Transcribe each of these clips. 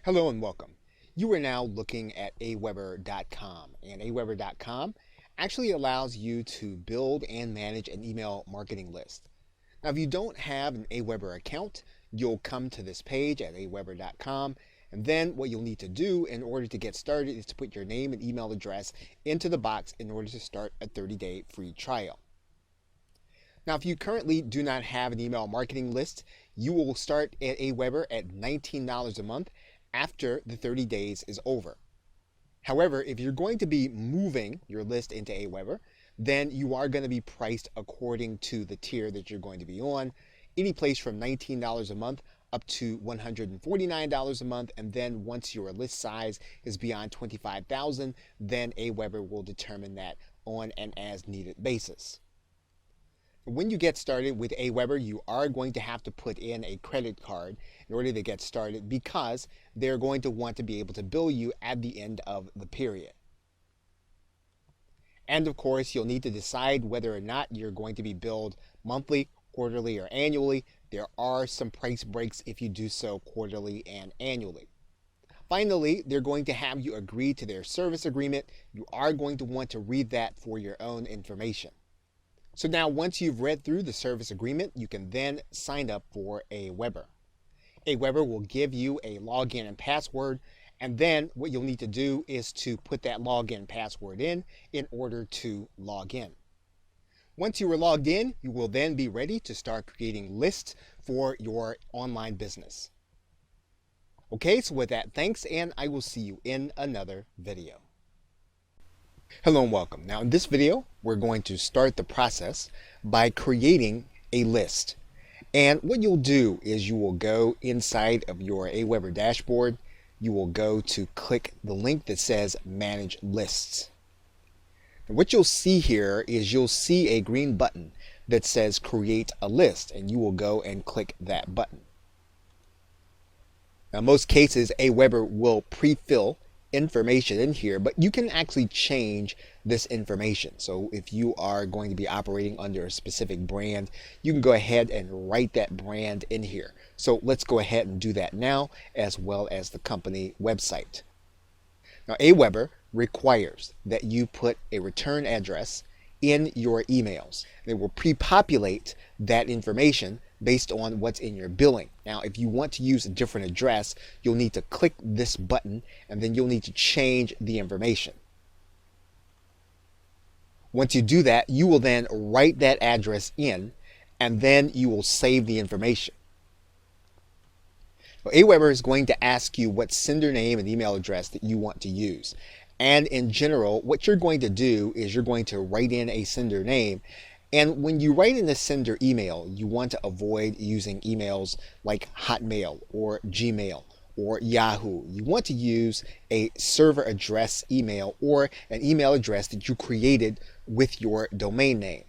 Hello and welcome. You are now looking at Aweber.com, and Aweber.com actually allows you to build and manage an email marketing list. Now, if you don't have an Aweber account, you'll come to this page at Aweber.com, and then what you'll need to do in order to get started is to put your name and email address into the box in order to start a 30-day free trial. Now, if you currently do not have an email marketing list, you will start at Aweber at $19 a month after the 30 days is over. However, if you're going to be moving your list into Aweber, then you are going to be priced according to the tier that you're going to be on, any place from $19 a month up to $149 a month, and then once your list size is beyond 25,000, then Aweber will determine that on an as-needed basis. When you get started with Aweber, you are going to have to put in a credit card in order to get started because they're going to want to be able to bill you at the end of the period. And of course, you'll need to decide whether or not you're going to be billed monthly, quarterly, or annually. There are some price breaks if you do so quarterly and annually. Finally, they're going to have you agree to their service agreement. You are going to want to read that for your own information. So now once you've read through the service agreement, you can then sign up for Aweber. Aweber will give you a login and password, and then what you'll need to do is to put that login and password in order to log in. Once you are logged in, you will then be ready to start creating lists for your online business. Okay, so with that, thanks, and I will see you in another video. Hello and welcome. Now in this video, we're going to start the process by creating a list. And what you'll do is you will go inside of your Aweber dashboard. You will go to click the link that says Manage Lists. And what you'll see here is you'll see a green button that says Create a List, and you will go and click that button. Now in most cases, Aweber will pre-fill information in here, but you can actually change this information. So if you are going to be operating under a specific brand, you can go ahead and write that brand in here. So let's go ahead and do that now, as well as the company website. Now Aweber requires that you put a return address in your emails. They will pre-populate that information based on what's in your billing. Now, if you want to use a different address, you'll need to click this button, and then you'll need to change the information. Once you do that, you will then write that address in, and then you will save the information. Well, Aweber is going to ask you what sender name and email address that you want to use. And in general, what you're going to do is you're going to write in a sender name. And when you write in the sender email, you want to avoid using emails like Hotmail or Gmail or Yahoo. You want to use a server address email or an email address that you created with your domain name.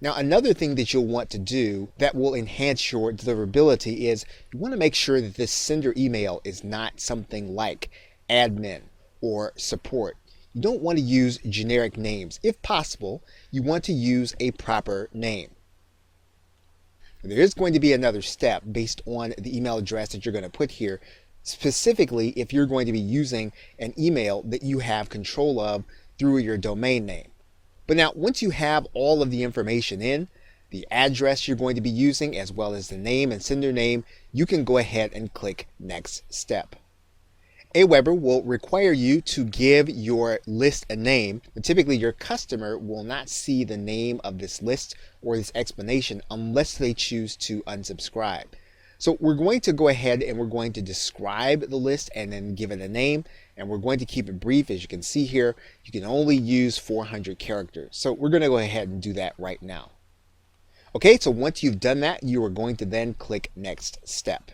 Now, another thing that you'll want to do that will enhance your deliverability is you want to make sure that this sender email is not something like admin or support. You don't want to use generic names. If possible, you want to use a proper name. There is going to be another step based on the email address that you're going to put here, specifically if you're going to be using an email that you have control of through your domain name. But now, once you have all of the information in, the address you're going to be using, as well as the name and sender name, you can go ahead and click Next Step. Aweber will require you to give your list a name, but typically your customer will not see the name of this list or this explanation unless they choose to unsubscribe. So we're going to go ahead and we're going to describe the list and then give it a name, and we're going to keep it brief. As you can see here, you can only use 400 characters. So we're going to go ahead and do that right now. Okay, so once you've done that, you are going to then click Next Step.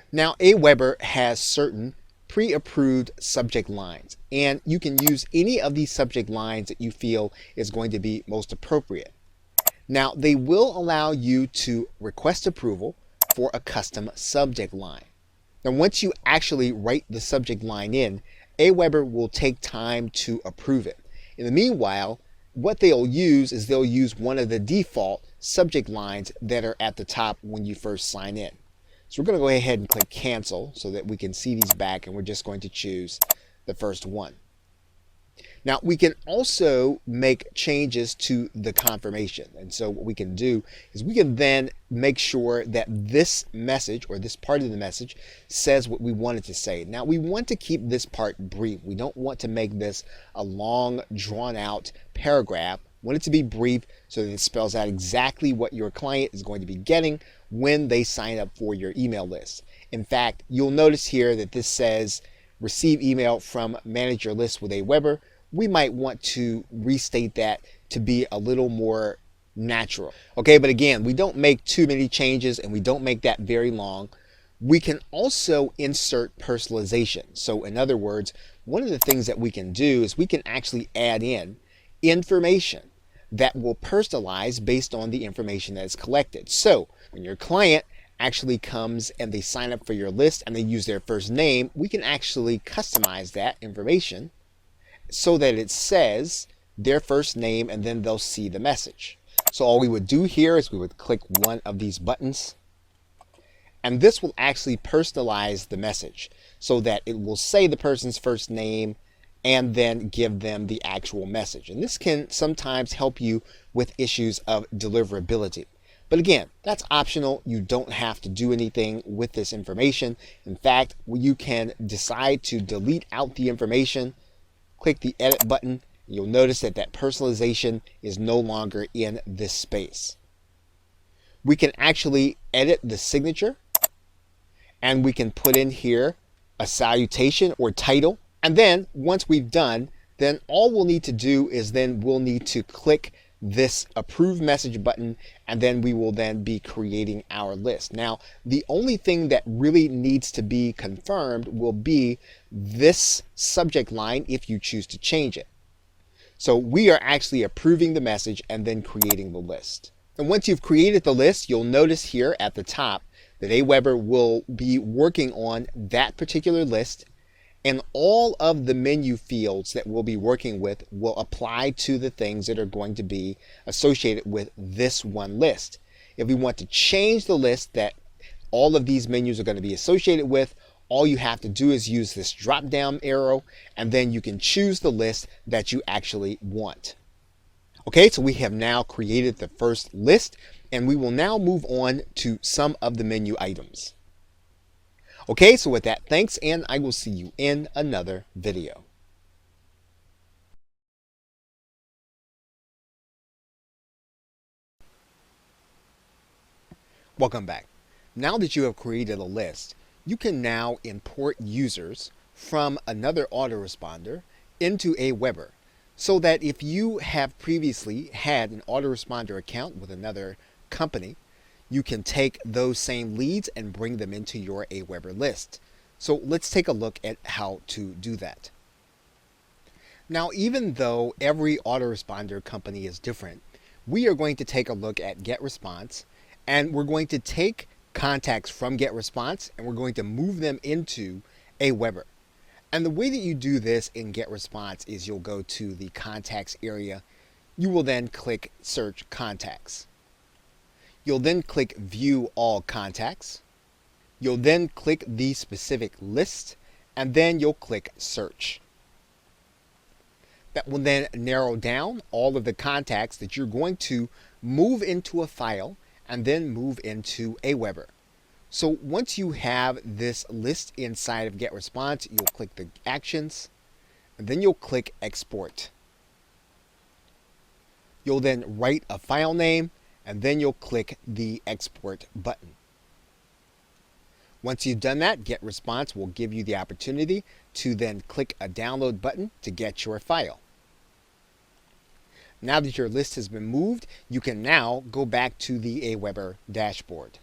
Now, Aweber has certain pre-approved subject lines, and you can use any of these subject lines that you feel is going to be most appropriate. Now, they will allow you to request approval for a custom subject line. Now, once you actually write the subject line in, Aweber will take time to approve it. In the meanwhile, what they'll use is they'll use one of the default subject lines that are at the top when you first sign in. So we're going to go ahead and click cancel so that we can see these back, and we're just going to choose the first one. Now we can also make changes to the confirmation, and so what we can do is we can then make sure that this message, or this part of the message, says what we want it to say. Now we want to keep this part brief. We don't want to make this a long, drawn out paragraph. We want it to be brief so that it spells out exactly what your client is going to be getting when they sign up for your email list. In fact, you'll notice here that this says receive email from manage your list with Aweber. We might want to restate that to be a little more natural. Okay, but again, we don't make too many changes and we don't make that very long. We can also insert personalization. So in other words, one of the things that we can do is we can actually add in information that will personalize based on the information that is collected. So when your client actually comes and they sign up for your list and they use their first name, we can actually customize that information so that it says their first name and then they'll see the message. So all we would do here is we would click one of these buttons, and this will actually personalize the message so that it will say the person's first name and then give them the actual message. And this can sometimes help you with issues of deliverability. But again, that's optional. You don't have to do anything with this information. In fact, you can decide to delete out the information, click the edit button. You'll notice that that personalization is no longer in this space. We can actually edit the signature, and we can put in here a salutation or title. And then once we've done, then all we'll need to do is then we'll need to click this approve message button, and then we will then be creating our list. Now, the only thing that really needs to be confirmed will be this subject line if you choose to change it. So we are actually approving the message and then creating the list. And once you've created the list, you'll notice here at the top that Aweber will be working on that particular list, and all of the menu fields that we'll be working with will apply to the things that are going to be associated with this one list. If we want to change the list that all of these menus are going to be associated with, all you have to do is use this drop down arrow, and then you can choose the list that you actually want. Okay, so we have now created the first list, and we will now move on to some of the menu items. Okay, so with that, thanks, and I will see you in another video. Welcome back. Now that you have created a list, you can now import users from another autoresponder into Aweber, so that if you have previously had an autoresponder account with another company, you can take those same leads and bring them into your Aweber list. So let's take a look at how to do that. Now, even though every autoresponder company is different, we are going to take a look at GetResponse, and we're going to take contacts from GetResponse and we're going to move them into Aweber. And the way that you do this in GetResponse is you'll go to the contacts area. You will then click search contacts. You'll then click view all contacts. You'll then click the specific list, and then you'll click search. That will then narrow down all of the contacts that you're going to move into a file and then move into Aweber. So once you have this list inside of GetResponse, you'll click the actions, and then you'll click export. You'll then write a file name, and then you'll click the export button. Once you've done that, GetResponse will give you the opportunity to then click a download button to get your file. Now that your list has been moved, you can now go back to the Aweber dashboard.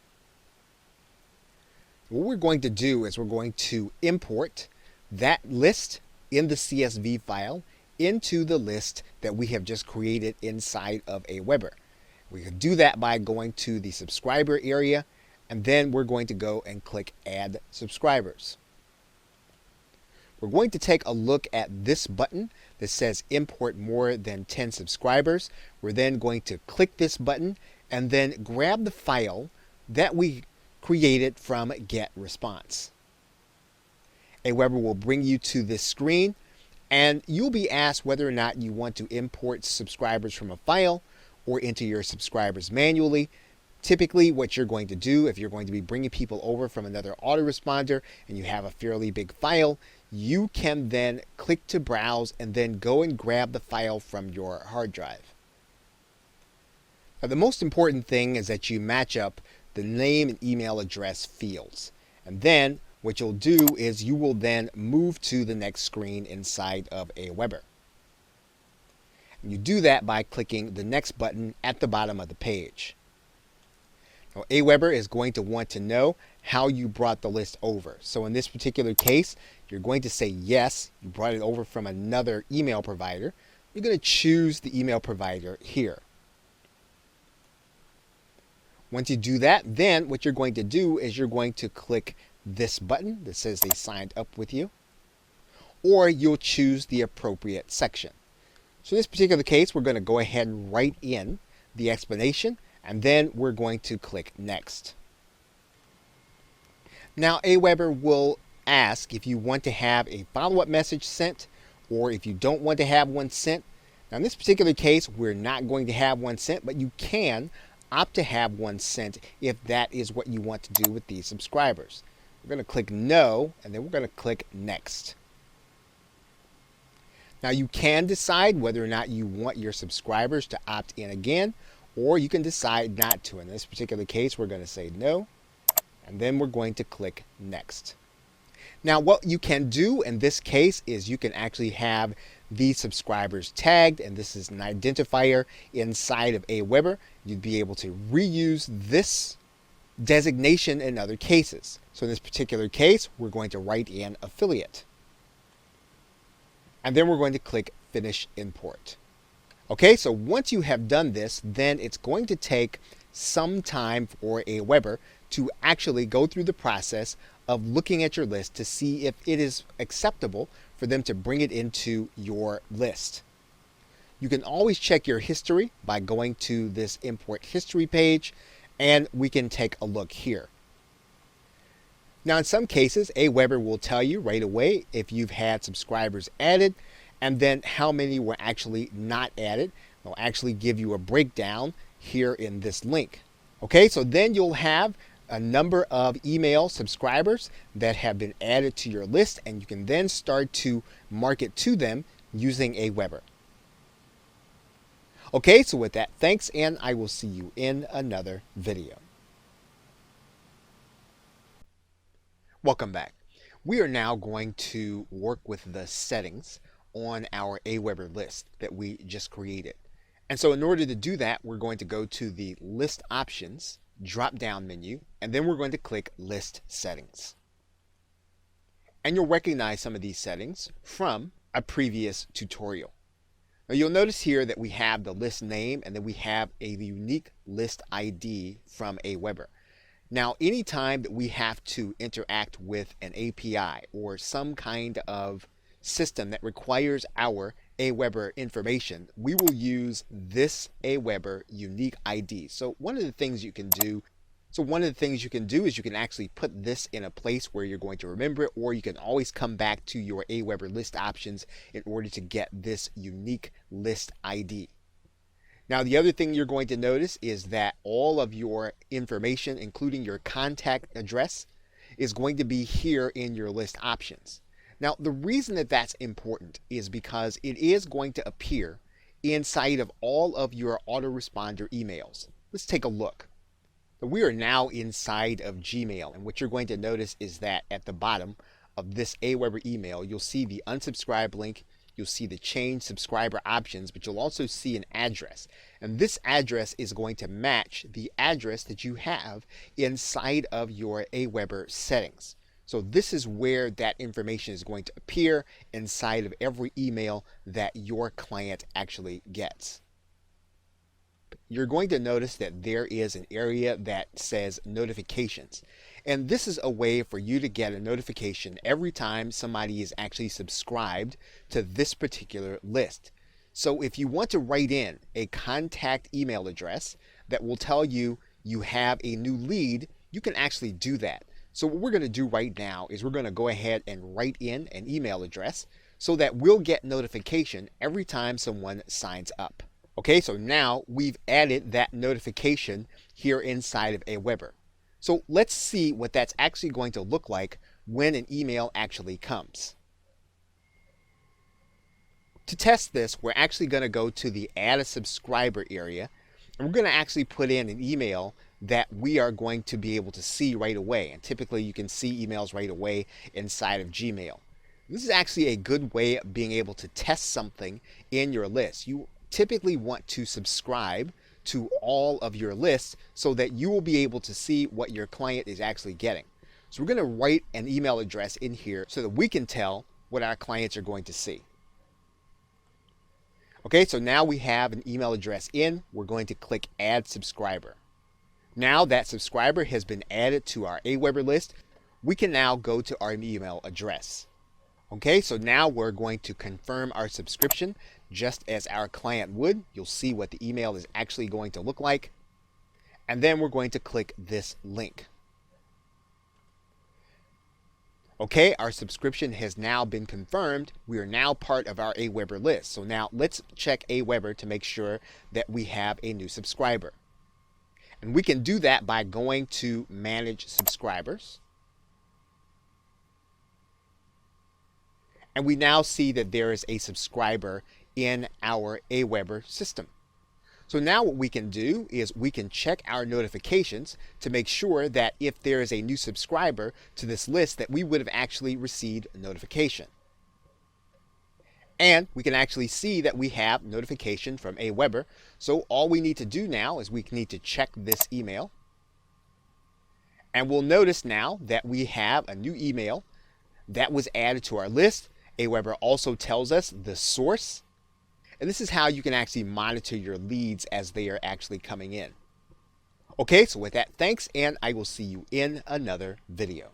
What we're going to do is we're going to import that list in the CSV file into the list that we have just created inside of Aweber. We can do that by going to the subscriber area, and then we're going to go and click add subscribers. We're going to take a look at this button that says import more than 10 subscribers. We're then going to click this button and then grab the file that we created from Get Response. Aweber will bring you to this screen, and you'll be asked whether or not you want to import subscribers from a file or into your subscribers manually. Typically, what you're going to do, if you're going to be bringing people over from another autoresponder and you have a fairly big file, you can then click to browse and then go and grab the file from your hard drive. Now, the most important thing is that you match up the name and email address fields. And then what you'll do is you will then move to the next screen inside of Aweber. And you do that by clicking the next button at the bottom of the page. Now, Aweber is going to want to know how you brought the list over. So in this particular case, you're going to say yes, you brought it over from another email provider. You're going to choose the email provider here. Once you do that, then what you're going to do is you're going to click this button that says they signed up with you, or you'll choose the appropriate section. So in this particular case, we're going to go ahead and write in the explanation, and then we're going to click Next. Now, Aweber will ask if you want to have a follow-up message sent or if you don't want to have one sent. Now, in this particular case, we're not going to have one sent, but you can opt to have one sent if that is what you want to do with these subscribers. We're going to click No, and then we're going to click Next. Now, you can decide whether or not you want your subscribers to opt in again, or you can decide not to. In this particular case, we're going to say no, and then we're going to click Next. Now, what you can do in this case is you can actually have these subscribers tagged, and this is an identifier inside of Aweber. You'd be able to reuse this designation in other cases. So in this particular case, we're going to write in affiliate. And then we're going to click Finish Import. Okay, so once you have done this, then it's going to take some time for Aweber to actually go through the process of looking at your list to see if it is acceptable for them to bring it into your list. You can always check your history by going to this Import History page, and we can take a look here. Now, in some cases, Aweber will tell you right away if you've had subscribers added, and then how many were actually not added. They'll actually give you a breakdown here in this link. Okay, so then you'll have a number of email subscribers that have been added to your list, and you can then start to market to them using Aweber. Okay, so with that, thanks, and I will see you in another video. Welcome back. We are now going to work with the settings on our Aweber list that we just created. And so in order to do that, we're going to go to the List Options drop-down menu, and then we're going to click List Settings. And you'll recognize some of these settings from a previous tutorial. Now, you'll notice here that we have the list name, and then we have a unique list ID from Aweber. Now, anytime that we have to interact with an API or some kind of system that requires our Aweber information, we will use this Aweber unique ID. So one of the things you can do is you can actually put this in a place where you're going to remember it, or you can always come back to your Aweber list options in order to get this unique list ID. Now, the other thing you're going to notice is that all of your information, including your contact address, is going to be here in your list options. Now, the reason that that's important is because it is going to appear inside of all of your autoresponder emails. Let's take a look. So we are now inside of Gmail, and what you're going to notice is that at the bottom of this Aweber email, you'll see the unsubscribe link, you'll see the change subscriber options, but you'll also see an address. And this address is going to match the address that you have inside of your Aweber settings. So this is where that information is going to appear inside of every email that your client actually gets. You're going to notice that there is an area that says notifications. And this is a way for you to get a notification every time somebody is actually subscribed to this particular list. So if you want to write in a contact email address that will tell you you have a new lead you can actually do that. So what we're going to do right now is we're going to go ahead and write in an email address so that we'll get notification every time someone signs up. Okay, so now we've added that notification here inside of Aweber. So let's see what that's actually going to look like when an email actually comes. To test this, we're actually going to go to the Add a Subscriber area, and we're going to actually put in an email that we are going to be able to see right away. And typically you can see emails right away inside of Gmail. This is actually a good way of being able to test something in your list. You typically want to subscribe to all of your lists so that you will be able to see what your client is actually getting. So we're going to write an email address in here so that we can tell what our clients are going to see. Okay, so now we have an email address in. We're going to click Add Subscriber. Now that subscriber has been added to our Aweber list, we can now go to our email address. Okay, so now we're going to confirm our subscription just as our client would. You'll see what the email is actually going to look like. And then we're going to click this link. Okay, our subscription has now been confirmed. We are now part of our Aweber list. So now let's check Aweber to make sure that we have a new subscriber. And we can do that by going to Manage Subscribers. And we now see that there is a subscriber in our Aweber system. So now what we can do is we can check our notifications to make sure that if there is a new subscriber to this list that we would have actually received a notification. And we can actually see that we have notification from Aweber. So all we need to do now is we need to check this email. And we'll notice now that we have a new email that was added to our list. Aweber also tells us the source. And this is how you can actually monitor your leads as they are actually coming in. Okay, so with that, thanks, and I will see you in another video.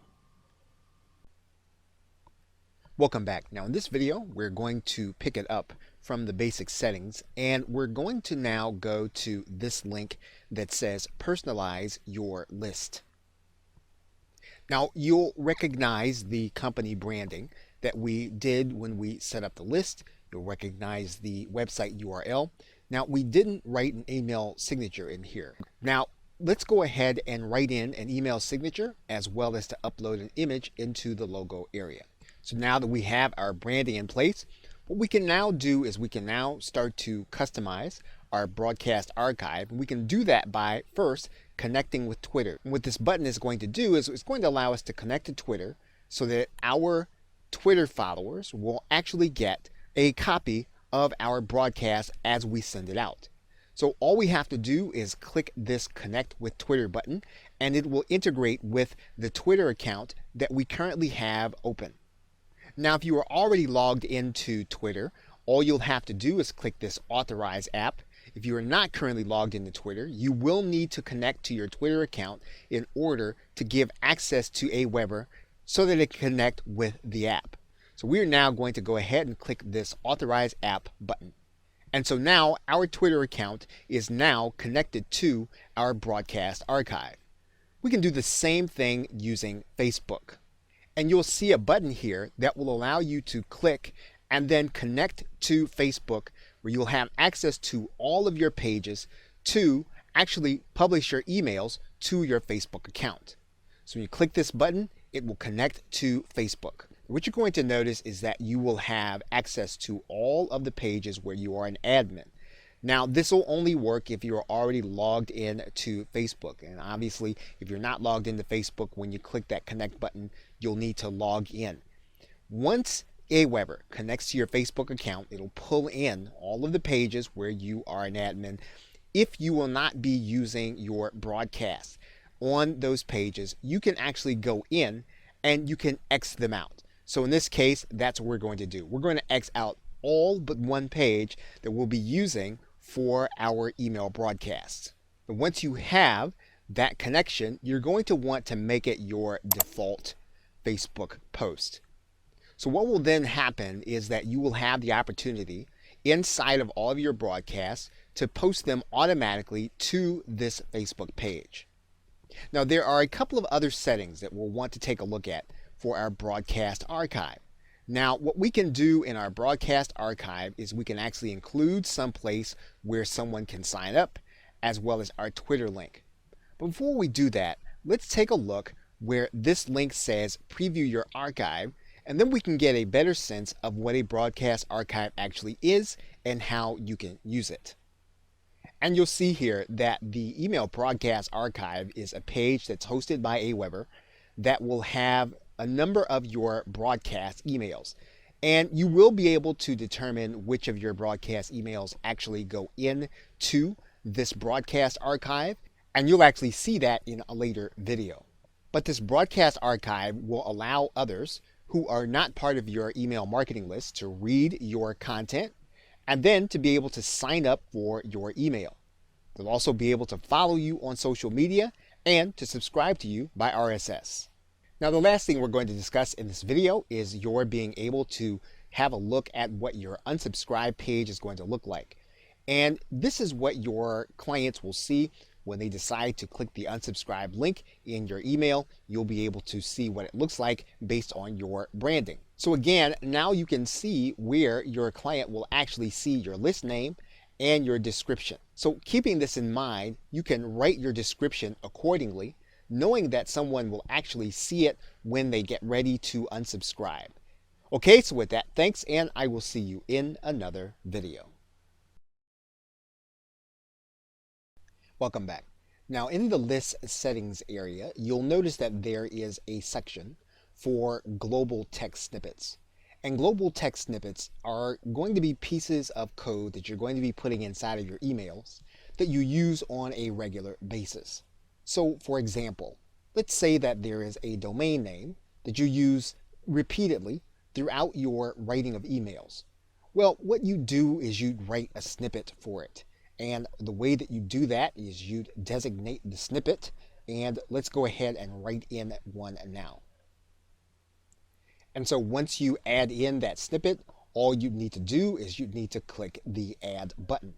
Welcome back. Now in this video, we're going to pick it up from the basic settings, and we're going to now go to this link that says personalize your list. Now you'll recognize the company branding that we did when we set up the list. You'll recognize the website URL. Now we didn't write an email signature in here. Now let's go ahead and write in an email signature as well as to upload an image into the logo area. So now that we have our branding in place, what we can now do is we can now start to customize our broadcast archive. And we can do that by first connecting with Twitter. And what this button is going to do is it's going to allow us to connect to Twitter so that our Twitter followers will actually get a copy of our broadcast as we send it out. So all we have to do is click this Connect with Twitter button, and it will integrate with the Twitter account that we currently have open. Now, if you are already logged into Twitter, all you'll have to do is click this Authorize app. If you are not currently logged into Twitter, you will need to connect to your Twitter account in order to give access to Aweber so that it can connect with the app. So we are now going to go ahead and click this Authorize App button. And so now our Twitter account is now connected to our broadcast archive. We can do the same thing using Facebook. And you'll see a button here that will allow you to click and then connect to Facebook, where you'll have access to all of your pages to actually publish your emails to your Facebook account. So when you click this button, it will connect to Facebook. What you're going to notice is that you will have access to all of the pages where you are an admin. Now, this will only work if you're already logged in to Facebook. And obviously, if you're not logged into Facebook, when you click that connect button, you'll need to log in. Once Aweber connects to your Facebook account, it'll pull in all of the pages where you are an admin. If you will not be using your broadcast on those pages, you can actually go in and you can X them out. So in this case, that's what we're going to do. We're going to X out all but one page that we'll be using for our email broadcasts. But once you have that connection, you're going to want to make it your default Facebook post. So what will then happen is that you will have the opportunity inside of all of your broadcasts to post them automatically to this Facebook page. Now, there are a couple of other settings that we'll want to take a look at for our broadcast archive. Now, what we can do in our broadcast archive is we can actually include some place where someone can sign up, as well as our Twitter link. But before we do that, let's take a look where this link says preview your archive, and then we can get a better sense of what a broadcast archive actually is and how you can use it. And you'll see here that the email broadcast archive is a page that's hosted by Aweber that will have a number of your broadcast emails. And you will be able to determine which of your broadcast emails actually go into this broadcast archive, and you'll actually see that in a later video. But this broadcast archive will allow others who are not part of your email marketing list to read your content and then to be able to sign up for your email. They'll also be able to follow you on social media and to subscribe to you by RSS. Now, the last thing we're going to discuss in this video is your being able to have a look at what your unsubscribe page is going to look like. And this is what your clients will see when they decide to click the unsubscribe link in your email. You'll be able to see what it looks like based on your branding. So again, now you can see where your client will actually see your list name and your description. So keeping this in mind, you can write your description accordingly, knowing that someone will actually see it when they get ready to unsubscribe. Okay, so with that, thanks, and I will see you in another video. Welcome back. Now, in the list settings area, you'll notice that there is a section for global text snippets. And global text snippets are going to be pieces of code that you're going to be putting inside of your emails that you use on a regular basis. So, for example, let's say that there is a domain name that you use repeatedly throughout your writing of emails. Well, what you do is you write a snippet for it. And the way that you do that is you designate the snippet, and let's go ahead and write in one now. And so once you add in that snippet, all you need to do is you need to click the add button.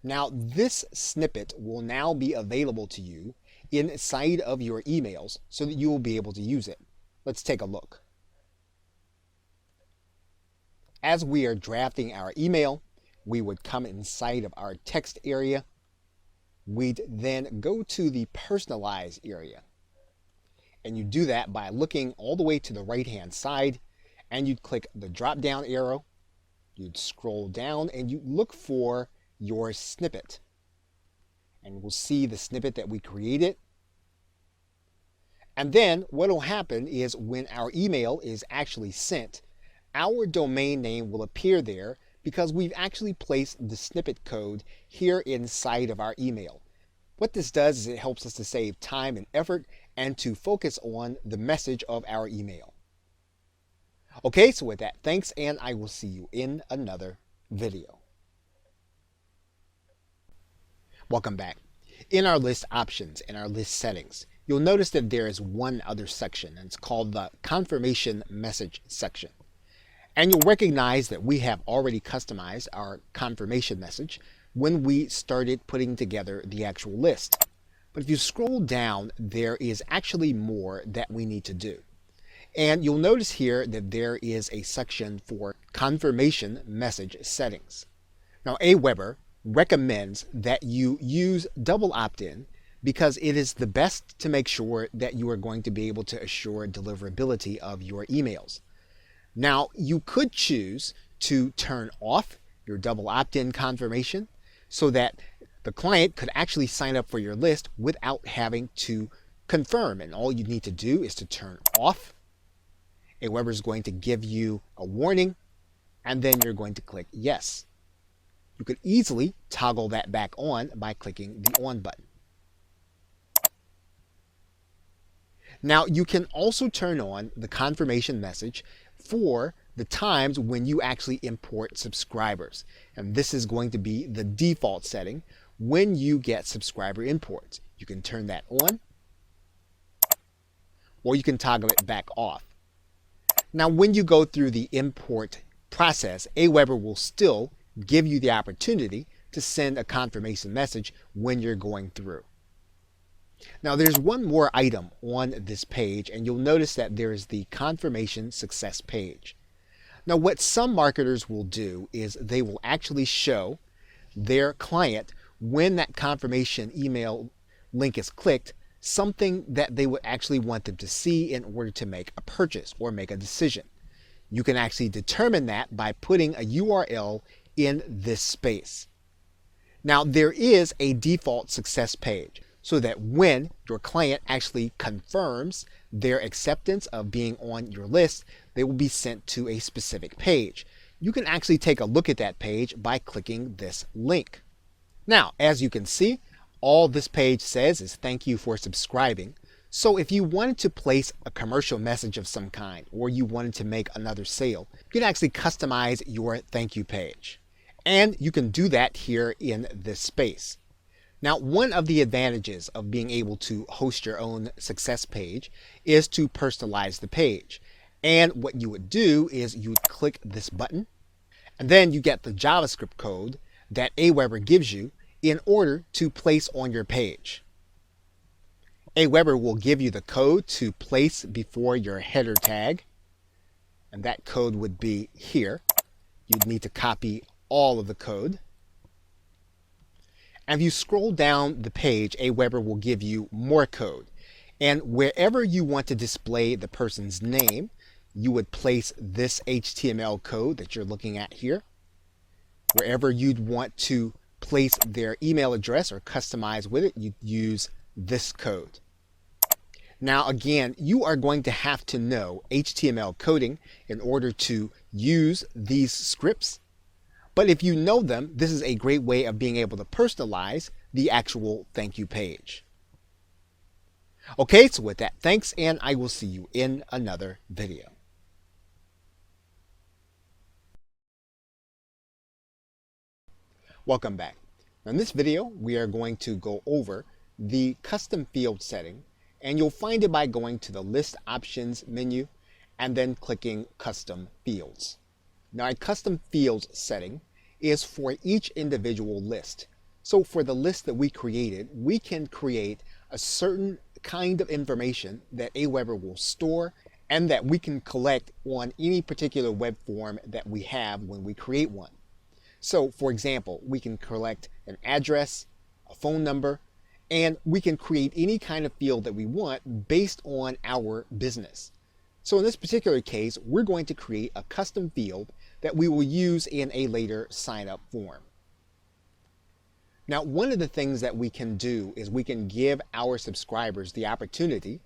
Now, this snippet will now be available to you inside of your emails so that you will be able to use it. Let's take a look. As we are drafting our email, we would come inside of our text area. We'd then go to the personalize area. And you do that by looking all the way to the right-hand side, and you'd click the drop-down arrow. You'd scroll down and you look for your snippet. And we'll see the snippet that we created. And then what will happen is when our email is actually sent, our domain name will appear there because we've actually placed the snippet code here inside of our email. What this does is it helps us to save time and effort and to focus on the message of our email. Okay, so with that, thanks, and I will see you in another video. Welcome back. In our list options and our list settings, you'll notice that there is one other section, and it's called the confirmation message section. And you'll recognize that we have already customized our confirmation message when we started putting together the actual list. But if you scroll down, there is actually more that we need to do. And you'll notice here that there is a section for confirmation message settings. Now, Aweber recommends that you use double opt-in because it is the best to make sure that you are going to be able to assure deliverability of your emails. Now, you could choose to turn off your double opt-in confirmation so that the client could actually sign up for your list without having to confirm. And all you need to do is to turn off. Aweber is going to give you a warning, and then you're going to click yes. You could easily toggle that back on by clicking the on button. Now, you can also turn on the confirmation message for the times when you actually import subscribers. And this is going to be the default setting when you get subscriber imports. You can turn that on, or you can toggle it back off. Now, when you go through the import process, Aweber will still give you the opportunity to send a confirmation message when you're going through. Now there's one more item on this page, and you'll notice that there is the confirmation success page. Now what some marketers will do is they will actually show their client, when that confirmation email link is clicked, something that they would actually want them to see in order to make a purchase or make a decision. You can actually determine that by putting a URL in this space. Now there is a default success page, so that when your client actually confirms their acceptance of being on your list, they will be sent to a specific page. You can actually take a look at that page by clicking this link. Now, as you can see, all this page says is thank you for subscribing. So if you wanted to place a commercial message of some kind, or you wanted to make another sale, you can actually customize your thank you page. And you can do that here in this space. Now, one of the advantages of being able to host your own success page is to personalize the page. And what you would do is you would click this button, and then you get the JavaScript code that Aweber gives you in order to place on your page. Aweber will give you the code to place before your header tag, and that code would be here. You'd need to copy all of the code. And if you scroll down the page, Aweber will give you more code. And wherever you want to display the person's name, you would place this HTML code that you're looking at here. Wherever you'd want to place their email address or customize with it, you'd use this code. Now again, you are going to have to know HTML coding in order to use these scripts. But if you know them, this is a great way of being able to personalize the actual thank you page. Okay, so with that, thanks, and I will see you in another video. Welcome back. Now in this video, we are going to go over the custom field setting, and you'll find it by going to the List Options menu and then clicking Custom Fields. Now a custom fields setting is for each individual list. So for the list that we created, we can create a certain kind of information that Aweber will store and that we can collect on any particular web form that we have when we create one. So for example, we can collect an address, a phone number, and we can create any kind of field that we want based on our business. So in this particular case, we're going to create a custom field that we will use in a later sign-up form. Now, one of the things that we can do is we can give our subscribers the opportunity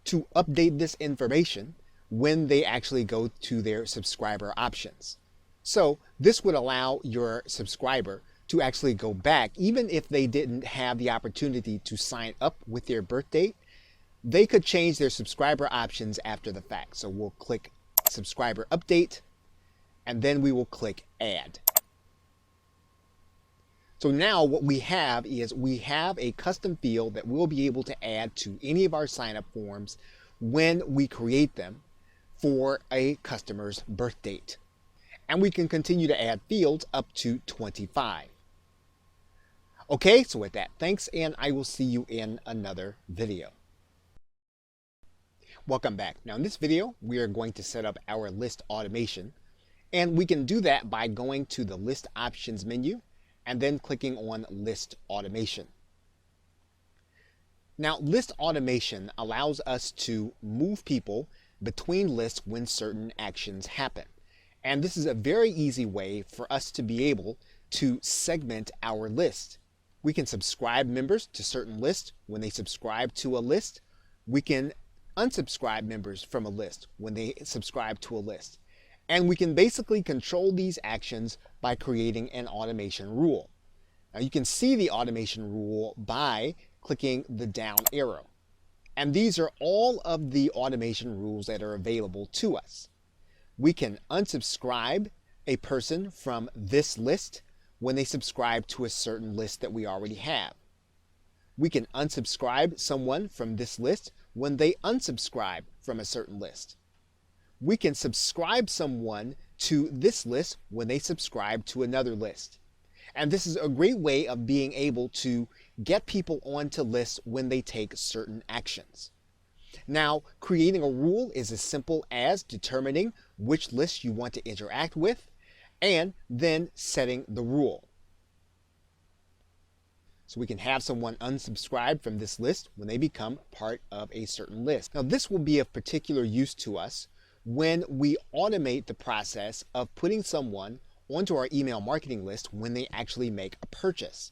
to update this information when they actually go to their subscriber options. So this would allow your subscriber to actually go back, even if they didn't have the opportunity to sign up with their birth date, they could change their subscriber options after the fact. So we'll click Subscriber Update, and then we will click Add. So now what we have is we have a custom field that we'll be able to add to any of our sign-up forms when we create them for a customer's birth date. And we can continue to add fields up to 25. Okay, so with that, thanks, and I will see you in another video. Welcome back. Now in this video, we are going to set up our list automation, and we can do that by going to the List Options menu and then clicking on List Automation. Now, List Automation allows us to move people between lists when certain actions happen. And this is a very easy way for us to be able to segment our list. We can subscribe members to certain lists when they subscribe to a list. We can unsubscribe members from a list when they subscribe to a list. And we can basically control these actions by creating an automation rule. Now you can see the automation rule by clicking the down arrow. And these are all of the automation rules that are available to us. We can unsubscribe a person from this list when they subscribe to a certain list that we already have. We can unsubscribe someone from this list when they unsubscribe from a certain list. We can subscribe someone to this list when they subscribe to another list. And this is a great way of being able to get people onto lists when they take certain actions. Now, creating a rule is as simple as determining which list you want to interact with and then setting the rule. So we can have someone unsubscribe from this list when they become part of a certain list. Now, this will be of particular use to us when we automate the process of putting someone onto our email marketing list when they actually make a purchase.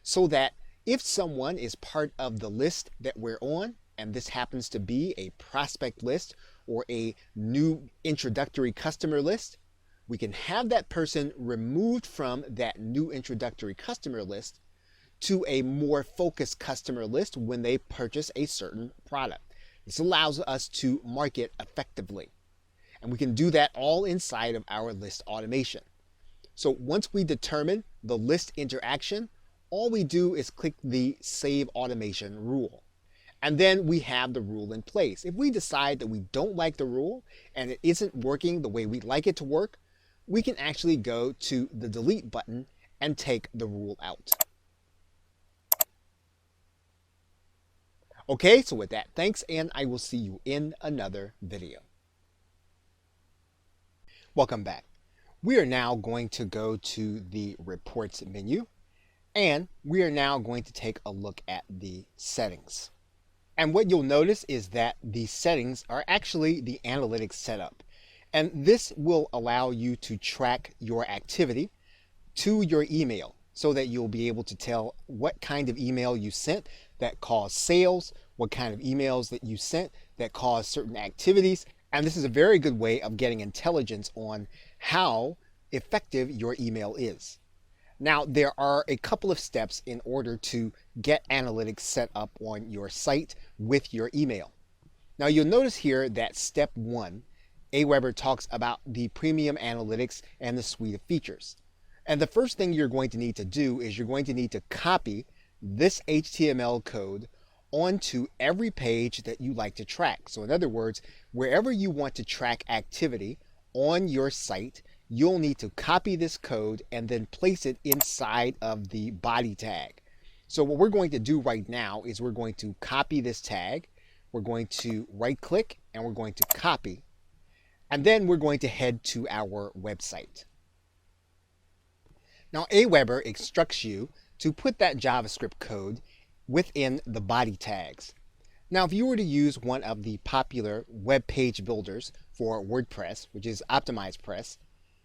So that if someone is part of the list that we're on, and this happens to be a prospect list or a new introductory customer list, we can have that person removed from that new introductory customer list to a more focused customer list when they purchase a certain product. This allows us to market effectively. And we can do that all inside of our list automation. So once we determine the list interaction, all we do is click the Save Automation rule. And then we have the rule in place. If we decide that we don't like the rule and it isn't working the way we'd like it to work, we can actually go to the Delete button and take the rule out. Okay, so with that, thanks, and I will see you in another video. Welcome back. We are now going to go to the Reports menu, and we are now going to take a look at the settings. And what you'll notice is that the settings are actually the analytics setup. And this will allow you to track your activity to your email so that you'll be able to tell what kind of email you sent that caused sales, what kind of emails that you sent that caused certain activities. And this is a very good way of getting intelligence on how effective your email is. Now, there are a couple of steps in order to get analytics set up on your site with your email. Now, you'll notice here that step 1, Aweber talks about the premium analytics and the suite of features. And the first thing you're going to need to do is you're going to need to copy this HTML code onto every page that you like to track. So in other words, wherever you want to track activity on your site, you'll need to copy this code and then place it inside of the body tag. So what we're going to do right now is we're going to copy this tag, we're going to right click, and we're going to copy, and then we're going to head to our website. Now, Aweber instructs you to put that JavaScript code within the body tags. Now, if you were to use one of the popular web page builders for WordPress, which is OptimizePress,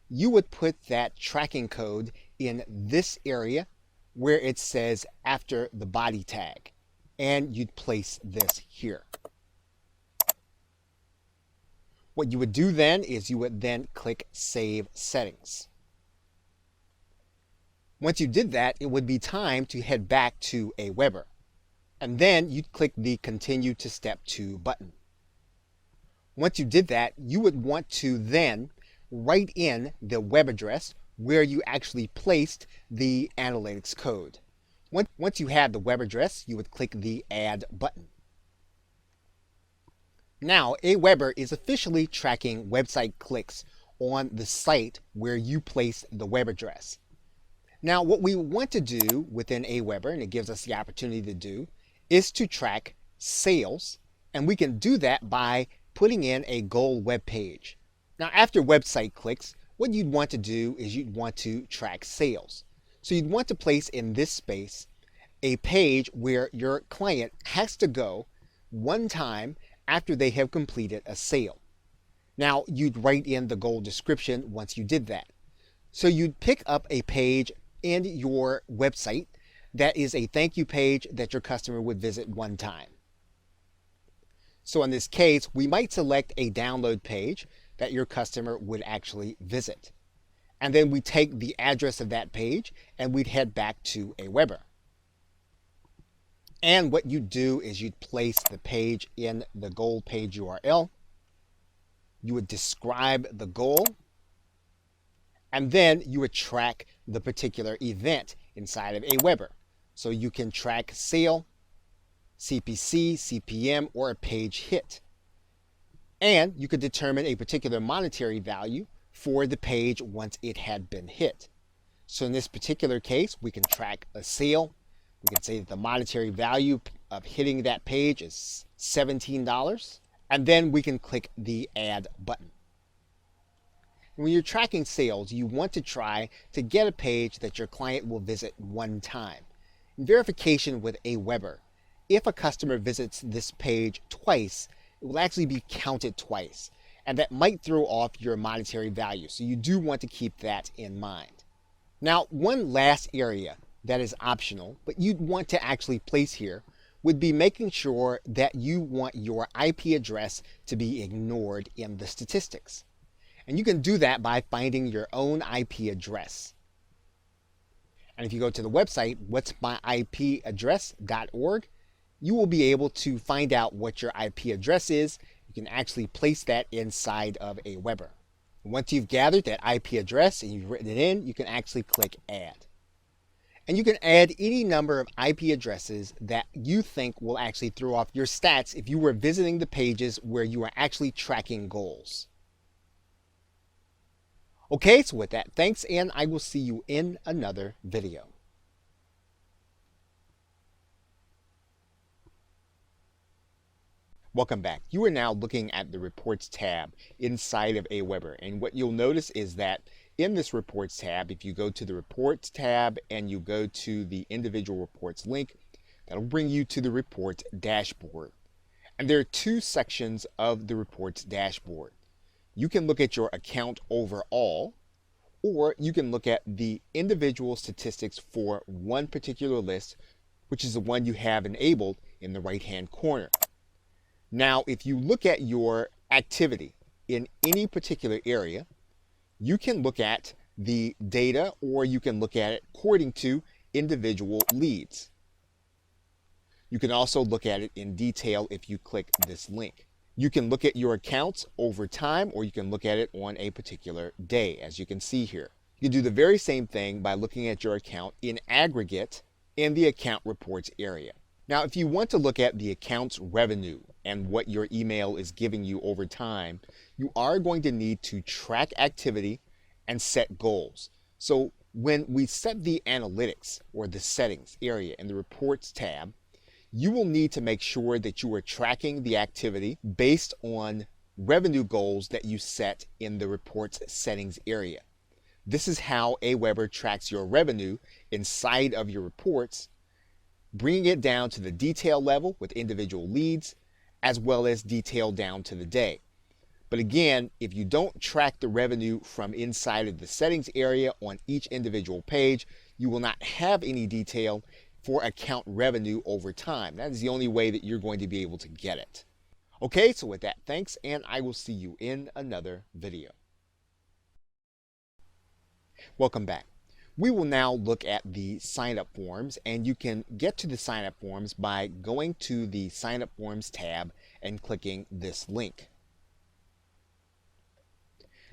you would put that tracking code in this area where it says after the body tag, and you'd place this here. What you would do then is you would then click Save Settings. Once you did that, it would be time to head back to Aweber. And then you'd click the Continue to Step 2 button. Once you did that, you would want to then write in the web address where you actually placed the analytics code. Once you had the web address, you would click the Add button. Now, Aweber is officially tracking website clicks on the site where you placed the web address. Now, what we want to do within Aweber, and it gives us the opportunity to do, is to track sales, and we can do that by putting in a goal web page. Now, after website clicks, what you'd want to do is you'd want to track sales. So you'd want to place in this space a page where your client has to go one time after they have completed a sale. Now, you'd write in the goal description once you did that. So you'd pick up a page in your website that is a thank you page that your customer would visit one time. So in this case, we might select a download page that your customer would actually visit. And then we take the address of that page and we'd head back to Aweber. And what you'd do is you'd place the page in the goal page URL. You would describe the goal, and then you would track the particular event inside of Aweber. So you can track sale, CPC, CPM, or a page hit. And you could determine a particular monetary value for the page once it had been hit. So in this particular case, we can track a sale. We can say that the monetary value of hitting that page is $17. And then we can click the add button. When you're tracking sales, you want to try to get a page that your client will visit one time. In verification with Aweber, if a customer visits this page twice, it will actually be counted twice. And that might throw off your monetary value. So you do want to keep that in mind. Now, one last area that is optional, but you'd want to actually place here, would be making sure that you want your IP address to be ignored in the statistics. And you can do that by finding your own IP address. And if you go to the website, what'smyipaddress.org, you will be able to find out what your IP address is. You can actually place that inside of Aweber. Once you've gathered that IP address and you've written it in, you can actually click Add. And you can add any number of IP addresses that you think will actually throw off your stats if you were visiting the pages where you are actually tracking goals. Okay, so with that, thanks, and I will see you in another video. Welcome back. You are now looking at the Reports tab inside of Aweber, and what you'll notice is that in this Reports tab, if you go to the Reports tab and you go to the individual reports link, that'll bring you to the Reports dashboard. And there are two sections of the Reports dashboard. You can look at your account overall, or you can look at the individual statistics for one particular list, which is the one you have enabled in the right-hand corner. Now, if you look at your activity in any particular area, you can look at the data, or you can look at it according to individual leads. You can also look at it in detail if you click this link. You can look at your accounts over time, or you can look at it on a particular day, as you can see here. You can do the very same thing by looking at your account in aggregate in the account reports area. Now, if you want to look at the account's revenue and what your email is giving you over time, you are going to need to track activity and set goals. So when we set the analytics or the settings area in the reports tab, you will need to make sure that you are tracking the activity based on revenue goals that you set in the reports settings area. This is how Aweber tracks your revenue inside of your reports, bringing it down to the detail level with individual leads, as well as detail down to the day. But again, if you don't track the revenue from inside of the settings area on each individual page, you will not have any detail for account revenue over time. That is the only way that you're going to be able to get it. Okay, so with that, thanks, and I will see you in another video. Welcome back. We will now look at the sign-up forms, and you can get to the sign-up forms by going to the sign-up forms tab and clicking this link.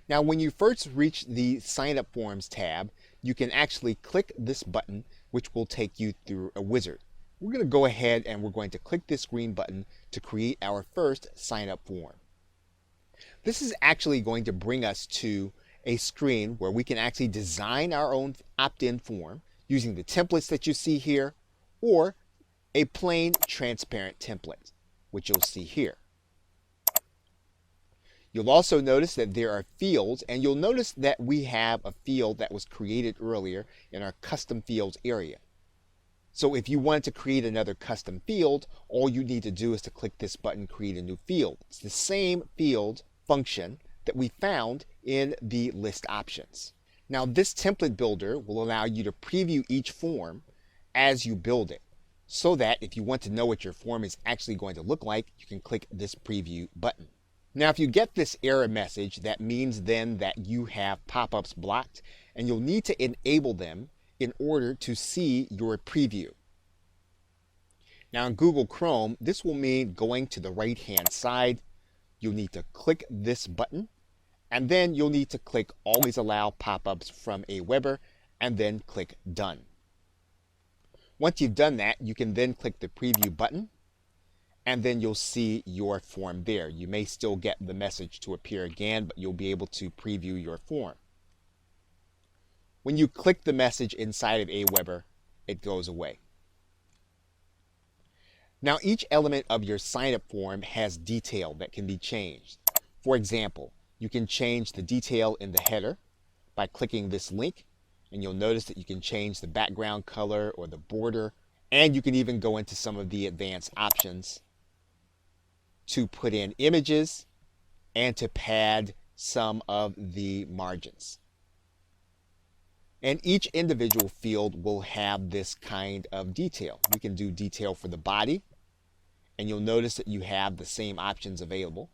Now, when you first reach the sign-up forms tab, you can actually click this button, which will take you through a wizard. We're going to go ahead and we're going to click this green button to create our first sign-up form. This is actually going to bring us to a screen where we can actually design our own opt-in form using the templates that you see here, or a plain transparent template, which you'll see here. You'll also notice that there are fields, and you'll notice that we have a field that was created earlier in our custom fields area. So if you want to create another custom field, all you need to do is to click this button, create a new field. It's the same field function that we found in the list options. Now, this template builder will allow you to preview each form as you build it, so that if you want to know what your form is actually going to look like, you can click this preview button. Now, if you get this error message, that means then that you have pop-ups blocked, and you'll need to enable them in order to see your preview. Now, in Google Chrome, this will mean going to the right-hand side. You'll need to click this button, and then you'll need to click Always Allow Pop-ups from Aweber, and then click Done. Once you've done that, you can then click the Preview button, and then you'll see your form there. You may still get the message to appear again, but you'll be able to preview your form. When you click the message inside of Aweber, it goes away. Now, each element of your sign-up form has detail that can be changed. For example, you can change the detail in the header by clicking this link, and you'll notice that you can change the background color or the border, and you can even go into some of the advanced options to put in images and to pad some of the margins. And each individual field will have this kind of detail. We can do detail for the body, and you'll notice that you have the same options available.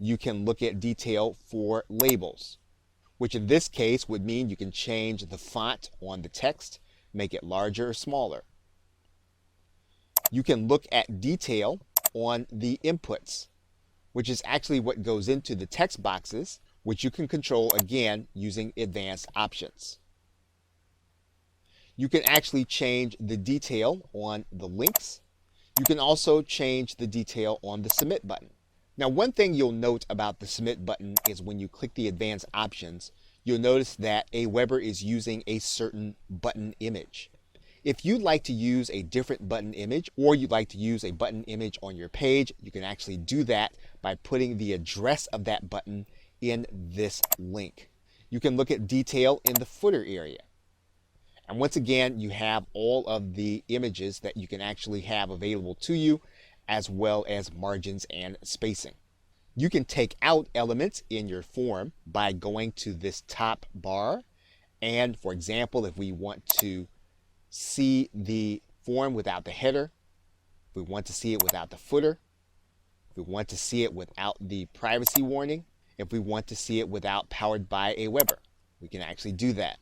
You can look at detail for labels, which in this case would mean you can change the font on the text, make it larger or smaller. You can look at detail on the inputs, which is actually what goes into the text boxes, which you can control again using advanced options. You can actually change the detail on the links. You can also change the detail on the submit button. Now, one thing you'll note about the submit button is when you click the advanced options, you'll notice that Aweber is using a certain button image. If you'd like to use a different button image, or you'd like to use a button image on your page, you can actually do that by putting the address of that button in this link. You can look at detail in the footer area. And once again, you have all of the images that you can actually have available to you, as well as margins and spacing. You can take out elements in your form by going to this top bar. And for example, if we want to see the form without the header, if we want to see it without the footer, if we want to see it without the privacy warning, if we want to see it without powered by Aweber, we can actually do that.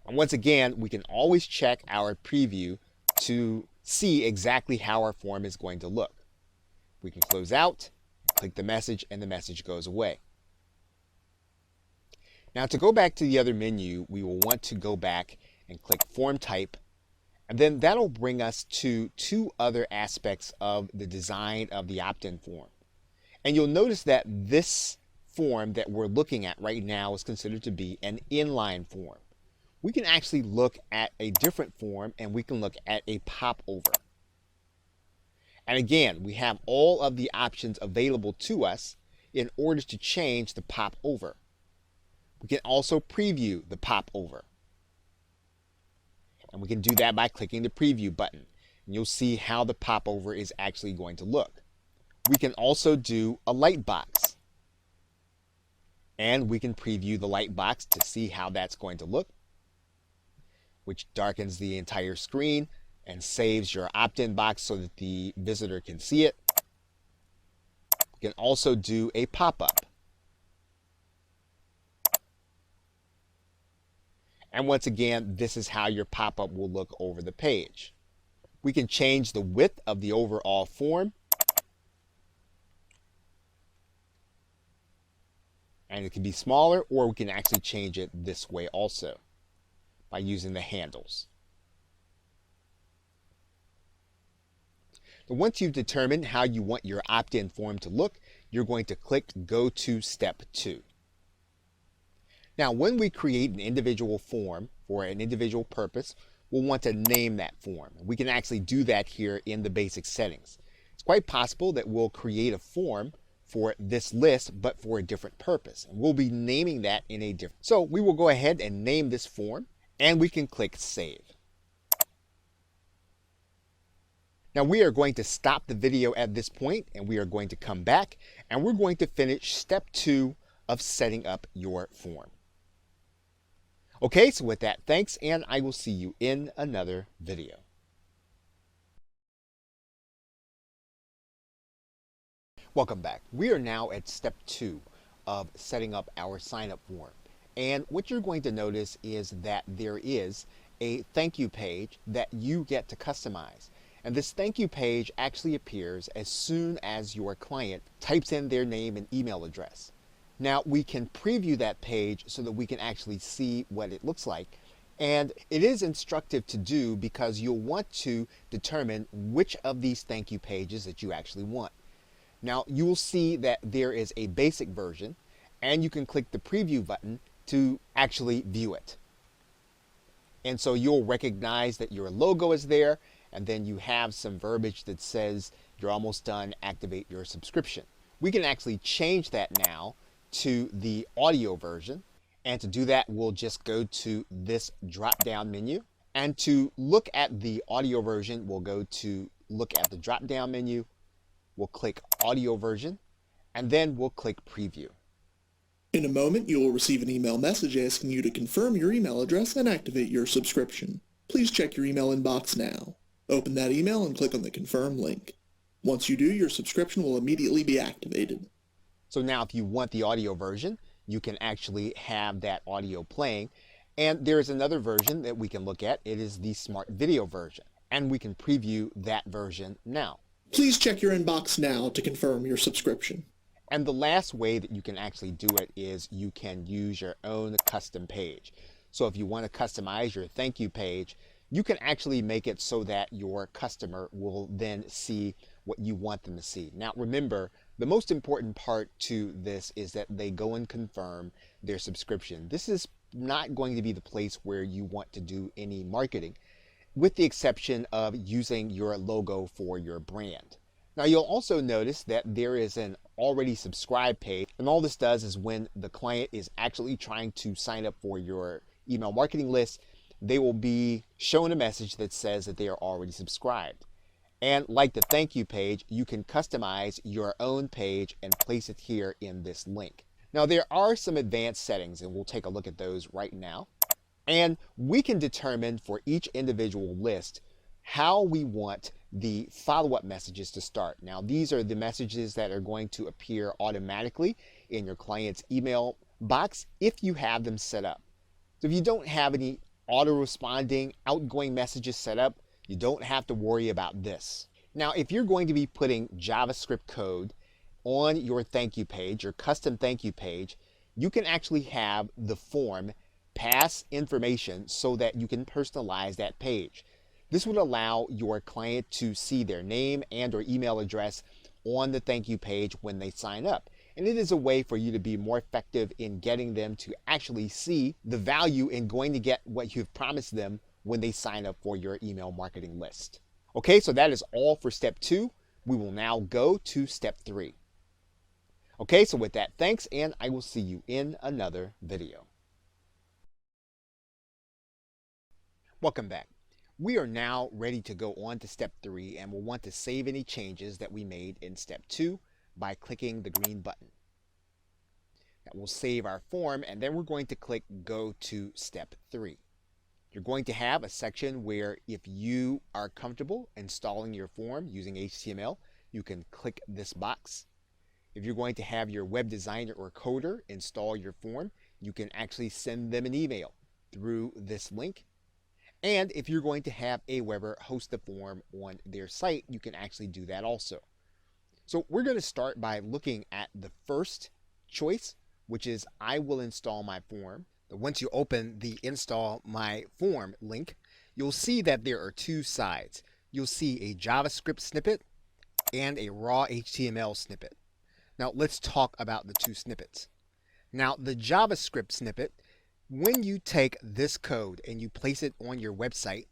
And once again, we can always check our preview to see exactly how our form is going to look. We can close out, click the message, and the message goes away. Now, to go back to the other menu, we will want to go back and click Form Type, and then that'll bring us to two other aspects of the design of the opt-in form. And you'll notice that this form that we're looking at right now is considered to be an inline form. We can actually look at a different form, and we can look at a popover. And again, we have all of the options available to us in order to change the popover. We can also preview the popover. And we can do that by clicking the preview button. And you'll see how the popover is actually going to look. We can also do a light box. And we can preview the light box to see how that's going to look, which darkens the entire screen and saves your opt-in box so that the visitor can see it. We can also do a pop-up. And once again, this is how your pop-up will look over the page. We can change the width of the overall form. And it can be smaller, or we can actually change it this way also by using the handles. But once you've determined how you want your opt-in form to look, you're going to click Go to Step 2. Now, when we create an individual form for an individual purpose, we'll want to name that form. We can actually do that here in the basic settings. It's quite possible that we'll create a form for this list, but for a different purpose. And we'll be naming that in a different. So we will go ahead and name this form, and we can click Save. Now we are going to stop the video at this point, and we are going to come back, and we're going to finish step 2 of setting up your form. Okay, so with that, thanks, and I will see you in another video. Welcome back. We are now at step 2 of setting up our sign-up form. And what you're going to notice is that there is a thank you page that you get to customize. And this thank you page actually appears as soon as your client types in their name and email address. Now we can preview that page so that we can actually see what it looks like. And it is instructive to do because you'll want to determine which of these thank you pages that you actually want. Now you will see that there is a basic version, and you can click the preview button to actually view it. And so you'll recognize that your logo is there, and then you have some verbiage that says you're almost done, activate your subscription. We can actually change that now to the audio version. And to do that, we'll just go to this drop-down menu. And to look at the audio version, we'll go to look at the drop-down menu. We'll click audio version, and then we'll click preview. In a moment, you will receive an email message asking you to confirm your email address and activate your subscription. Please check your email inbox now. Open that email and click on the confirm link. Once you do, your subscription will immediately be activated. So now if you want the audio version, you can actually have that audio playing. And there is another version that we can look at. It is the smart video version. And we can preview that version now. Please check your inbox now to confirm your subscription. And the last way that you can actually do it is you can use your own custom page. So if you want to customize your thank you page, you can actually make it so that your customer will then see what you want them to see. Now remember, the most important part to this is that they go and confirm their subscription. This is not going to be the place where you want to do any marketing, with the exception of using your logo for your brand. Now you'll also notice that there is an already subscribed page, and all this does is when the client is actually trying to sign up for your email marketing list, they will be shown a message that says that they are already subscribed. And like the thank you page, you can customize your own page and place it here in this link. Now there are some advanced settings, and we'll take a look at those right now. And we can determine for each individual list how we want the follow-up messages to start. Now these are the messages that are going to appear automatically in your client's email box if you have them set up. So if you don't have any auto-responding outgoing messages set up, you don't have to worry about this. Now if you're going to be putting JavaScript code on your thank you page, your custom thank you page, you can actually have the form pass information so that you can personalize that page. This would allow your client to see their name and or email address on the thank you page when they sign up. And it is a way for you to be more effective in getting them to actually see the value in going to get what you've promised them when they sign up for your email marketing list. Okay, so that is all for step 2. We will now go to step 3. Okay, so with that, thanks, and I will see you in another video. Welcome back. We are now ready to go on to step 3, and we'll want to save any changes that we made in step 2 by clicking the green button. That will save our form, and then we're going to click Go to Step 3. You're going to have a section where if you are comfortable installing your form using HTML, you can click this box. If you're going to have your web designer or coder install your form, you can actually send them an email through this link. And if you're going to have Aweber host the form on their site, you can actually do that also. So we're going to start by looking at the first choice, which is I will install my form. But once you open the install my form link, you'll see that there are two sides. You'll see a JavaScript snippet and a raw HTML snippet. Now let's talk about the two snippets. Now the JavaScript snippet, when you take this code and you place it on your website,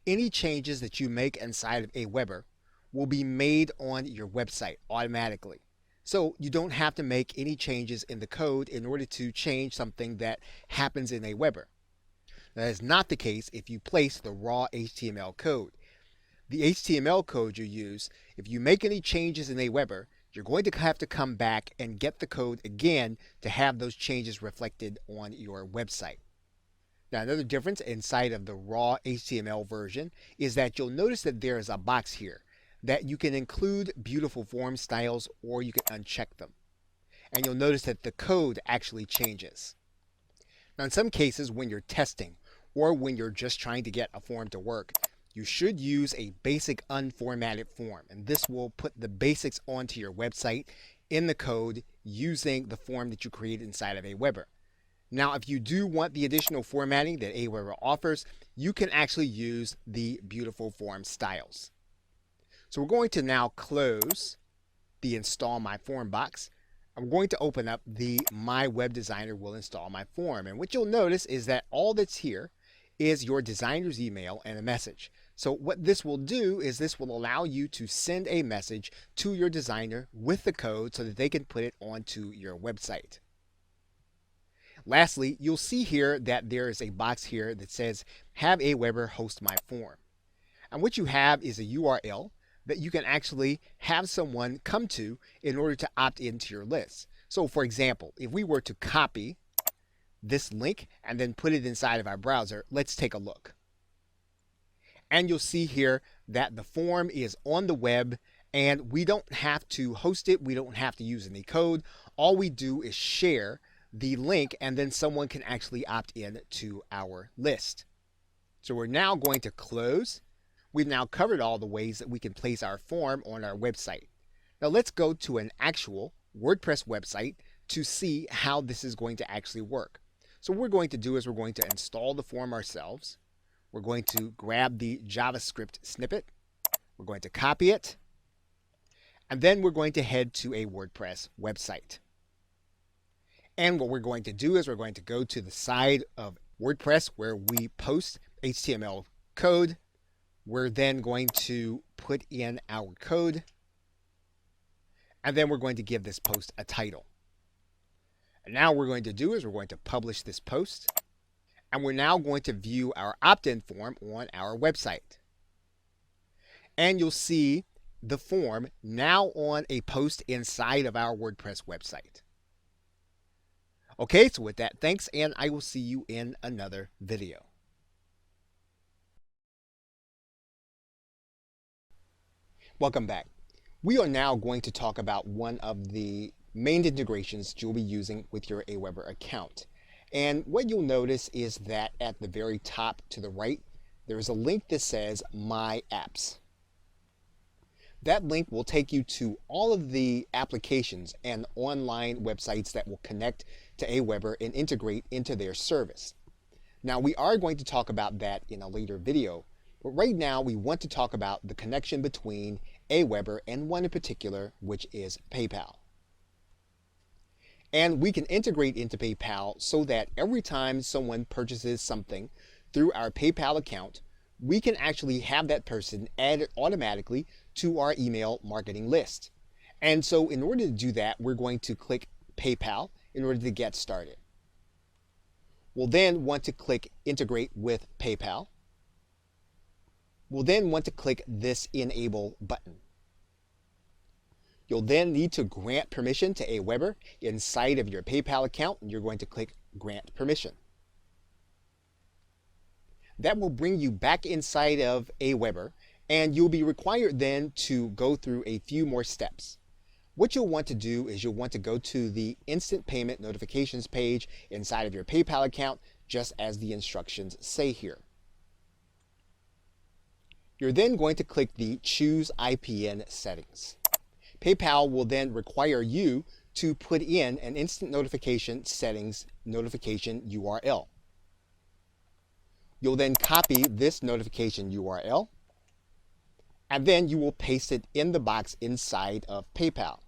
any changes that you make inside of Aweber will be made on your website automatically. So you don't have to make any changes in the code in order to change something that happens in Aweber. That is not the case if you place the raw HTML code. The HTML code you use, if you make any changes in Aweber, you're going to have to come back and get the code again to have those changes reflected on your website. Now another difference inside of the raw HTML version is that you'll notice that there is a box here that you can include beautiful form styles or you can uncheck them. And you'll notice that the code actually changes. Now in some cases when you're testing or when you're just trying to get a form to work, you should use a basic unformatted form, and this will put the basics onto your website in the code using the form that you created inside of Aweber. Now if you do want the additional formatting that Aweber offers, you can actually use the beautiful form styles. So we're going to now close the install my form box. I'm going to open up the My Web Designer Will Install My Form. And what you'll notice is that all that's here is your designer's email and a message. So what this will do is this will allow you to send a message to your designer with the code so that they can put it onto your website. Lastly, you'll see here that there is a box here that says, have Aweber host my form. And what you have is a URL that you can actually have someone come to in order to opt into your list. So for example, if we were to copy this link and then put it inside of our browser, let's take a look. And you'll see here that the form is on the web and we don't have to host it. We don't have to use any code. All we do is share the link and then someone can actually opt in to our list. So we're now going to close. We've now covered all the ways that we can place our form on our website. Now let's go to an actual WordPress website to see how this is going to actually work. So what we're going to do is we're going to install the form ourselves. We're going to grab the JavaScript snippet. We're going to copy it. And then we're going to head to a WordPress website. And what we're going to do is we're going to go to the side of WordPress where we post HTML code. We're then going to put in our code. And then we're going to give this post a title. And now what we're going to do is we're going to publish this post. And we're now going to view our opt-in form on our website. And you'll see the form now on a post inside of our WordPress website. Okay, so with that, thanks, and I will see you in another video. Welcome back. We are now going to talk about one of the main integrations you'll be using with your Aweber account. And what you'll notice is that at the very top to the right, there is a link that says My Apps. That link will take you to all of the applications and online websites that will connect to Aweber and integrate into their service. Now, we are going to talk about that in a later video, but right now we want to talk about the connection between Aweber and one in particular, which is PayPal. And we can integrate into PayPal so that every time someone purchases something through our PayPal account, we can actually have that person added automatically to our email marketing list. And so in order to do that, we're going to click PayPal in order to get started. We'll then want to click Integrate with PayPal. We'll then want to click this Enable button. You'll then need to grant permission to Aweber inside of your PayPal account, and you're going to click Grant Permission. That will bring you back inside of Aweber, and you'll be required then to go through a few more steps. What you'll want to do is you'll want to go to the Instant Payment Notifications page inside of your PayPal account, just as the instructions say here. You're then going to click the Choose IPN Settings. PayPal will then require you to put in an instant notification settings notification URL. You'll then copy this notification URL, and then you will paste it in the box inside of PayPal.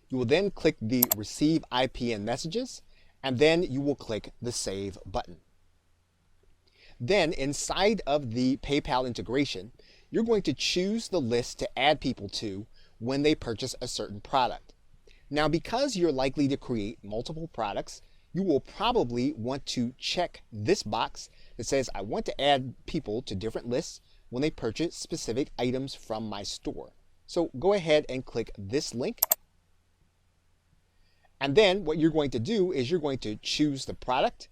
You will then click the Receive IPN Messages, and then you will click the Save button. Then inside of the PayPal integration, you're going to choose the list to add people to when they purchase a certain product. Now, because you're likely to create multiple products, you will probably want to check this box that says, I want to add people to different lists when they purchase specific items from my store. So go ahead and click this link. And then what you're going to do is you're going to choose the product,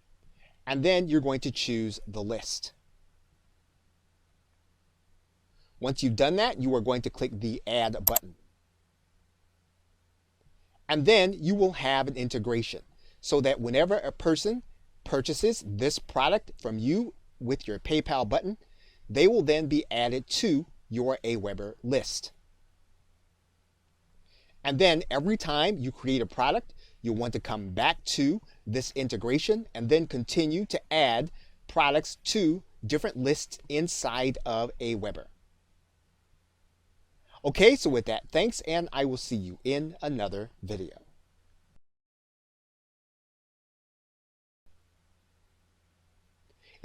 and then you're going to choose the list. Once you've done that, you are going to click the Add button. And then you will have an integration so that whenever a person purchases this product from you with your PayPal button, they will then be added to your Aweber list. And then every time you create a product, you'll want to come back to this integration and then continue to add products to different lists inside of Aweber. Okay, so with that, thanks, and I will see you in another video.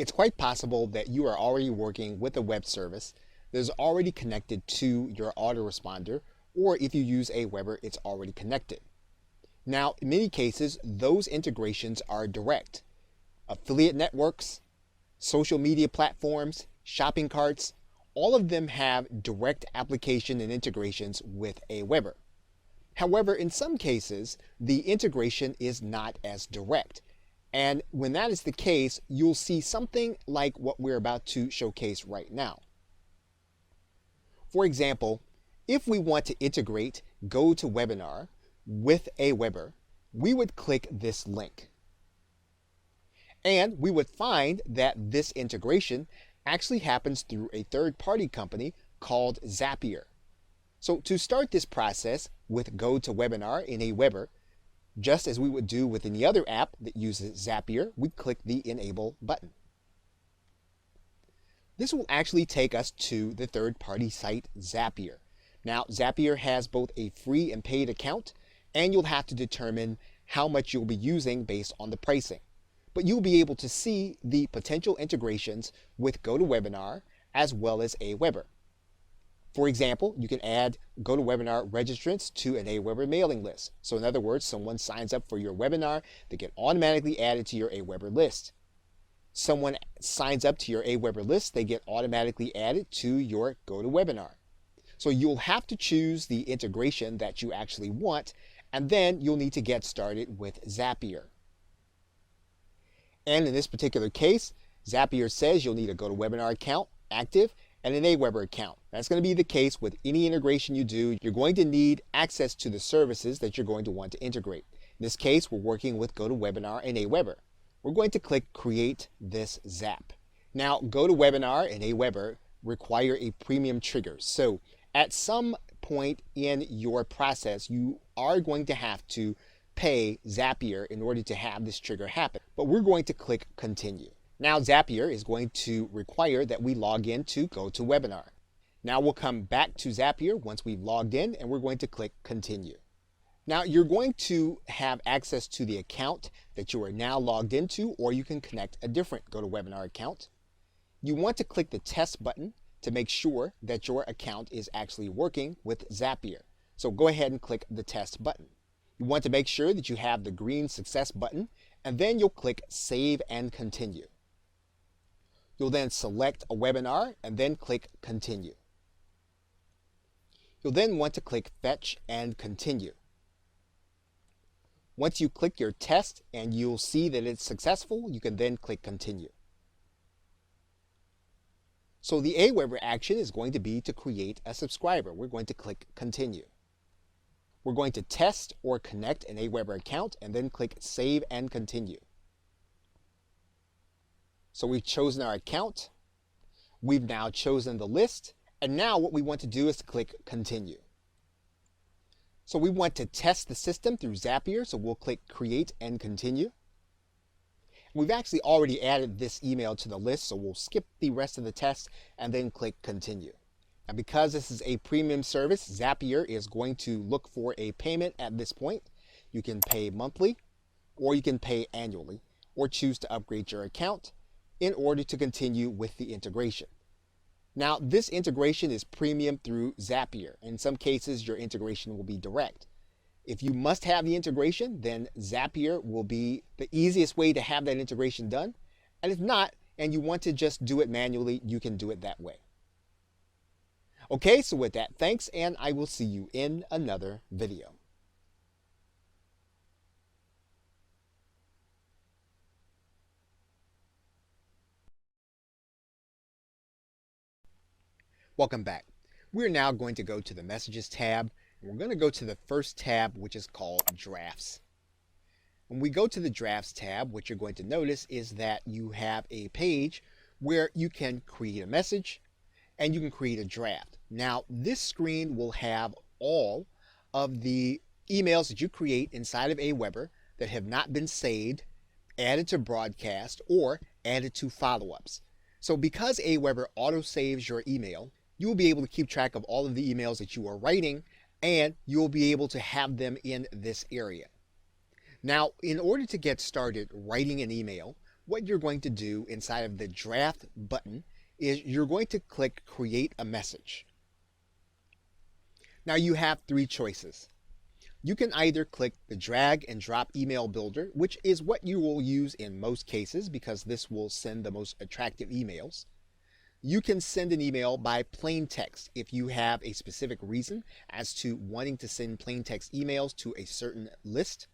It's quite possible that you are already working with a web service that is already connected to your autoresponder, or if you use Aweber, it's already connected. Now, in many cases, those integrations are direct. Affiliate networks, social media platforms, shopping carts, all of them have direct application and integrations with Aweber. However, in some cases, the integration is not as direct. And when that is the case, you'll see something like what we're about to showcase right now. For example, if we want to integrate GoToWebinar with Aweber, we would click this link. And we would find that this integration actually happens through a third-party company called Zapier. So to start this process with GoToWebinar in Aweber, just as we would do with any other app that uses Zapier, we click the Enable button. This will actually take us to the third-party site Zapier. Now, Zapier has both a free and paid account, and you'll have to determine how much you'll be using based on the pricing. But you'll be able to see the potential integrations with GoToWebinar as well as Aweber. For example, you can add GoToWebinar registrants to an Aweber mailing list. So in other words, someone signs up for your webinar, they get automatically added to your Aweber list. Someone signs up to your Aweber list, they get automatically added to your GoToWebinar. So you'll have to choose the integration that you actually want, and then you'll need to get started with Zapier. And in this particular case, Zapier says you'll need a GoToWebinar account active and an Aweber account. That's going to be the case with any integration you do. You're going to need access to the services that you're going to want to integrate. In this case, we're working with GoToWebinar and Aweber. We're going to click Create this Zap. Now, GoToWebinar and Aweber require a premium trigger. So at some point in your process, you are going to have to pay Zapier in order to have this trigger happen. But we're going to click Continue. Now Zapier is going to require that we log in to GoToWebinar. Now we'll come back to Zapier once we've logged in, and we're going to click Continue. Now you're going to have access to the account that you are now logged into, or you can connect a different GoToWebinar account. You want to click the Test button to make sure that your account is actually working with Zapier. So go ahead and click the Test button. You want to make sure that you have the green Success button, and then you'll click Save and Continue. You'll then select a webinar and then click Continue. You'll then want to click Fetch and Continue. Once you click your test and you'll see that it's successful, you can then click Continue. So the Aweber action is going to be to create a subscriber. We're going to click Continue. We're going to test or connect an Aweber account and then click Save and Continue. So we've chosen our account. We've now chosen the list. And now what we want to do is to click Continue. So we want to test the system through Zapier, so we'll click Create and Continue. We've actually already added this email to the list, so we'll skip the rest of the test and then click Continue. Now because this is a premium service, Zapier is going to look for a payment at this point. You can pay monthly, or you can pay annually, or choose to upgrade your account in order to continue with the integration. Now this integration is premium through Zapier. In some cases your integration will be direct. If you must have the integration, then Zapier will be the easiest way to have that integration done. And if not, and you want to just do it manually, you can do it that way. Okay, so with that, thanks, and I will see you in another video. Welcome back. We're now going to go to the Messages tab, and we're going to go to the first tab, which is called Drafts. When we go to the Drafts tab, what you're going to notice is that you have a page where you can create a message and you can create a draft. Now, this screen will have all of the emails that you create inside of Aweber that have not been saved, added to broadcast, or added to follow-ups. So because Aweber auto-saves your email, you will be able to keep track of all of the emails that you are writing, and you'll be able to have them in this area. Now, in order to get started writing an email, what you're going to do inside of the draft button is you're going to click create a message. Now you have three choices. You can either click the drag and drop email builder, which is what you will use in most cases because this will send the most attractive emails. You can send an email by plain text if you have a specific reason as to wanting to send plain text emails to a certain list.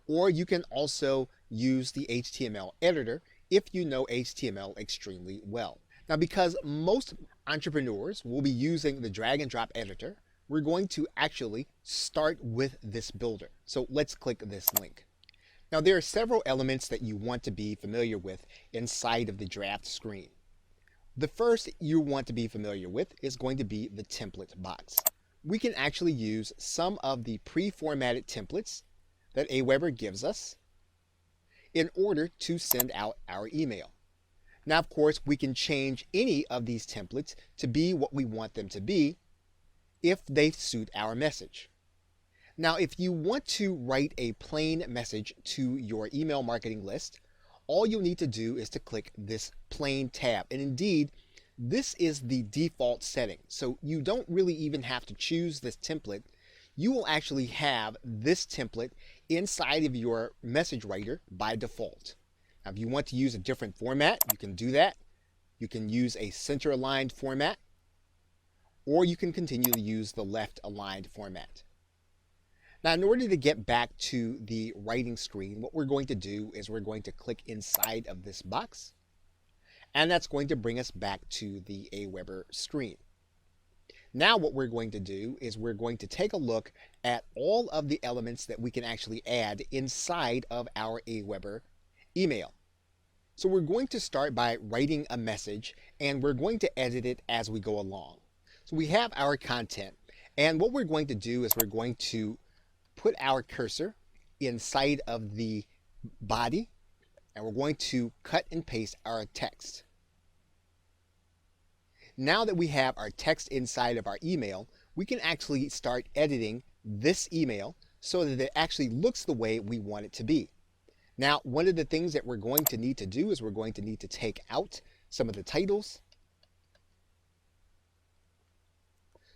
Or you can also use the HTML editor if you know HTML extremely well. Now, because most entrepreneurs will be using the drag and drop editor, we're going to actually start with this builder. So let's click this link. Now, there are several elements that you want to be familiar with inside of the draft screen. The first you want to be familiar with is going to be the template box. We can actually use some of the pre-formatted templates that Aweber gives us in order to send out our email. Now, of course, we can change any of these templates to be what we want them to be if they suit our message. Now, if you want to write a plain message to your email marketing list, all you'll need to do is to click this plain tab. And indeed, this is the default setting. So you don't really even have to choose this template. You will actually have this template inside of your message writer by default. Now, if you want to use a different format, you can do that. You can use a center-aligned format, or you can continue to use the left-aligned format. Now, in order to get back to the writing screen, what we're going to do is we're going to click inside of this box, and that's going to bring us back to the Aweber screen. Now what we're going to do is we're going to take a look at all of the elements that we can actually add inside of our Aweber email. So we're going to start by writing a message, and we're going to edit it as we go along. So we have our content, and what we're going to do is we're going to put our cursor inside of the body, and we're going to cut and paste our text. Now that we have our text inside of our email, we can actually start editing this email so that it actually looks the way we want it to be. Now, one of the things that we're going to need to do is we're going to need to take out some of the titles.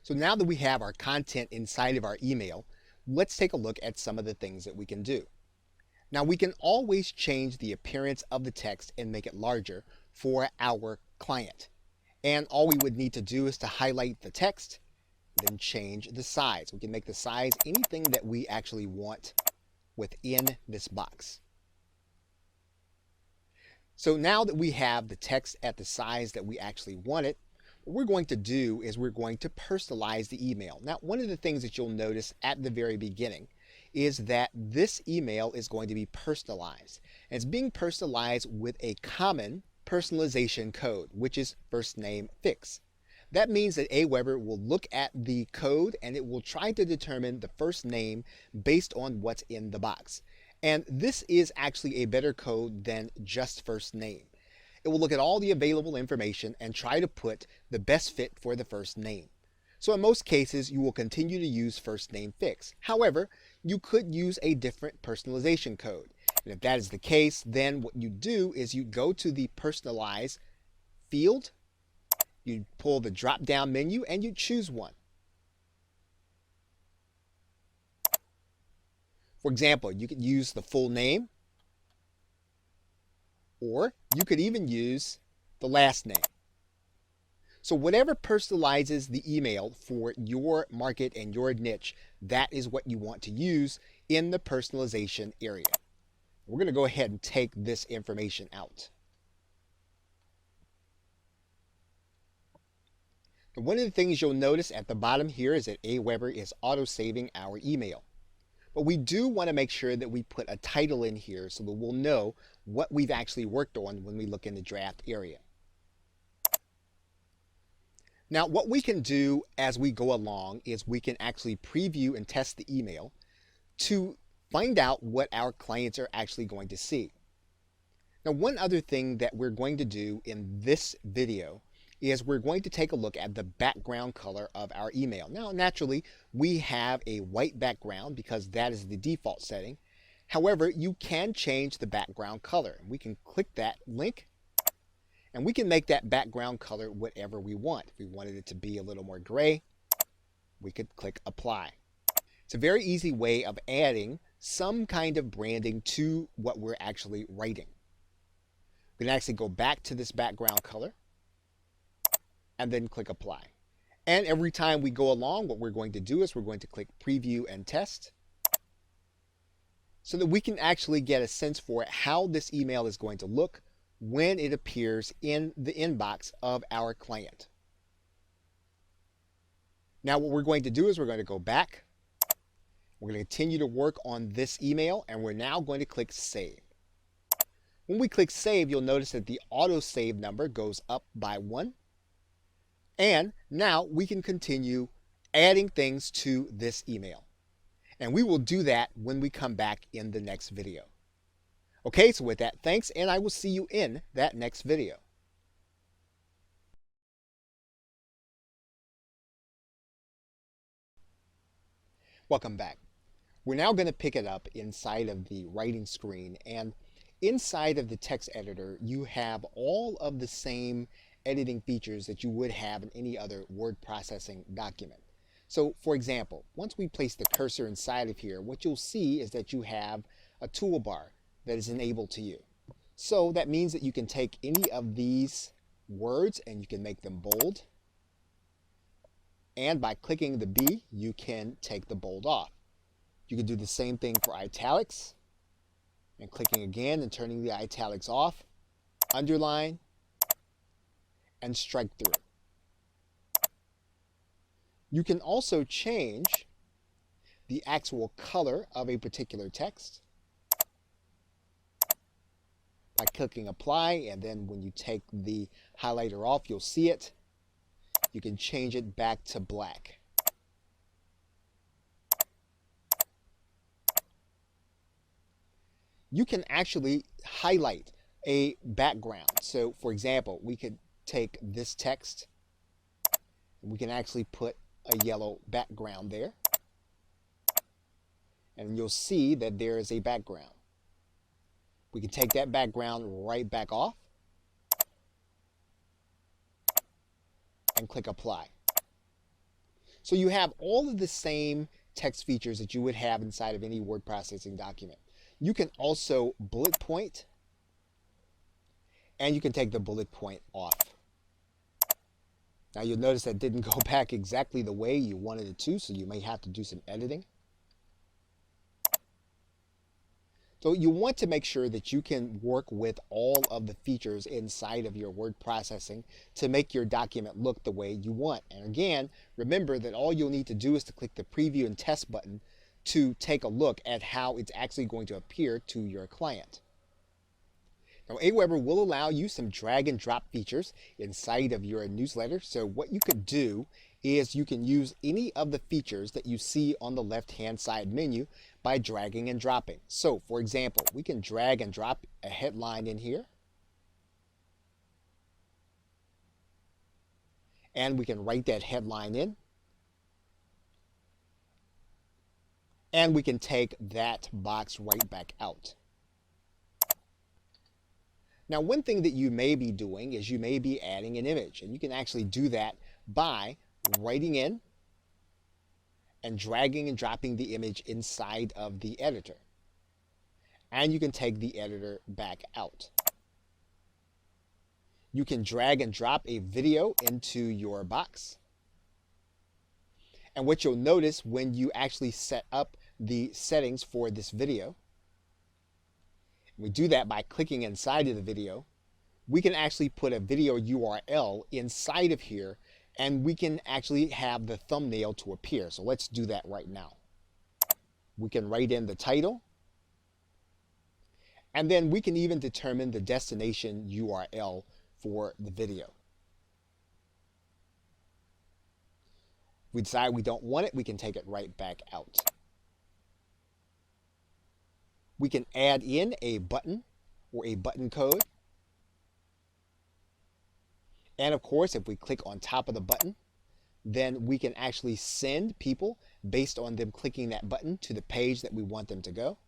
So now that we have our content inside of our email, let's take a look at some of the things that we can do. Now, we can always change the appearance of the text and make it larger for our client. And all we would need to do is to highlight the text, then change the size. We can make the size anything that we actually want within this box. So now that we have the text at the size that we actually want it, what we're going to do is we're going to personalize the email. Now, one of the things that you'll notice at the very beginning is that this email is going to be personalized. And it's being personalized with a common personalization code, which is first name fix. That means that Aweber will look at the code and it will try to determine the first name based on what's in the box. And this is actually a better code than just first name. It will look at all the available information and try to put the best fit for the first name. So in most cases, you will continue to use first name fix. However, you could use a different personalization code. And if that is the case, then what you do is you go to the personalize field, you pull the drop down menu and you choose one. For example, you could use the full name, or you could even use the last name. So whatever personalizes the email for your market and your niche, that is what you want to use in the personalization area. We're going to go ahead and take this information out. And one of the things you'll notice at the bottom here is that Aweber is auto-saving our email. But we do want to make sure that we put a title in here so that we'll know what we've actually worked on when we look in the draft area. Now, what we can do as we go along is we can actually preview and test the email to find out what our clients are actually going to see. Now, one other thing that we're going to do in this video is we're going to take a look at the background color of our email. Now, naturally, we have a white background because that is the default setting. However, you can change the background color. We can click that link and we can make that background color whatever we want. If we wanted it to be a little more gray, we could click apply. It's a very easy way of adding some kind of branding to what we're actually writing. We can actually go back to this background color and then click apply. And every time we go along, what we're going to do is we're going to click preview and test so that we can actually get a sense for how this email is going to look when it appears in the inbox of our client. Now what we're going to do is we're going to go back. We're going to continue to work on this email, and we're now going to click save. When we click save, you'll notice that the auto save number goes up by 1. And now we can continue adding things to this email. And we will do that when we come back in the next video. Okay, so with that, thanks, and I will see you in that next video. Welcome back. We're now going to pick it up inside of the writing screen, and inside of the text editor, you have all of the same editing features that you would have in any other word processing document. So, for example, once we place the cursor inside of here, what you'll see is that you have a toolbar that is enabled to you. So that means that you can take any of these words and you can make them bold. And by clicking the B, you can take the bold off. You can do the same thing for italics, and clicking again and turning the italics off, underline, and strike through. You can also change the actual color of a particular text by clicking apply, and then when you take the highlighter off, you'll see it. You can change it back to black. You can actually highlight a background. So for example, we could take this text and we can actually put a yellow background there. And you'll see that there is a background. We can take that background right back off and click apply. So you have all of the same text features that you would have inside of any word processing document. You can also bullet point, and you can take the bullet point off. Now you'll notice that didn't go back exactly the way you wanted it to, so you may have to do some editing. So you want to make sure that you can work with all of the features inside of your word processing to make your document look the way you want. And again, remember that all you'll need to do is to click the preview and test button to take a look at how it's actually going to appear to your client. Now, Aweber will allow you some drag and drop features inside of your newsletter. So what you could do is you can use any of the features that you see on the left-hand side menu by dragging and dropping. So, for example, we can drag and drop a headline in here. And we can write that headline in. And we can take that box right back out. Now, one thing that you may be doing is you may be adding an image, and you can actually do that by writing in and dragging and dropping the image inside of the editor. And you can take the editor back out. You can drag and drop a video into your box. And what you'll notice when you actually set up the settings for this video, we do that by clicking inside of the video. We can actually put a video URL inside of here, and we can actually have the thumbnail to appear. So let's do that right now. We can write in the title, and then we can even determine the destination URL for the video. If we decide we don't want it, we can take it right back out. We can add in a button or a button code. And of course, if we click on top of the button, then we can actually send people based on them clicking that button to the page that we want them to go.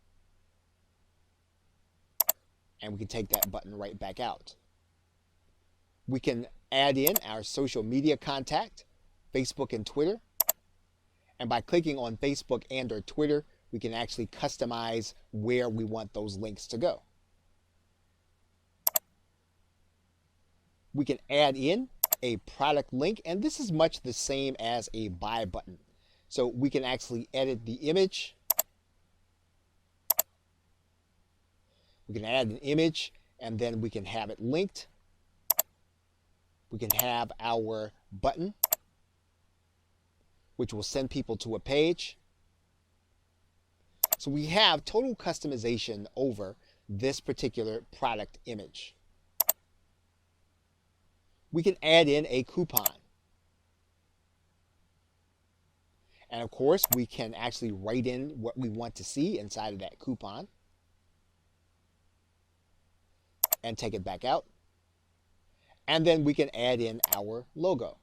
and we can take that button right back out. We can add in our social media contact, Facebook and Twitter. And by clicking on Facebook and or Twitter, we can actually customize where we want those links to go. We can add in a product link, and this is much the same as a buy button. So we can actually edit the image. We can add an image, and then we can have it linked. We can have our button, which will send people to a page. So we have total customization over this particular product image. We can add in a coupon. And of course, we can actually write in what we want to see inside of that coupon and take it back out. And then we can add in our logo.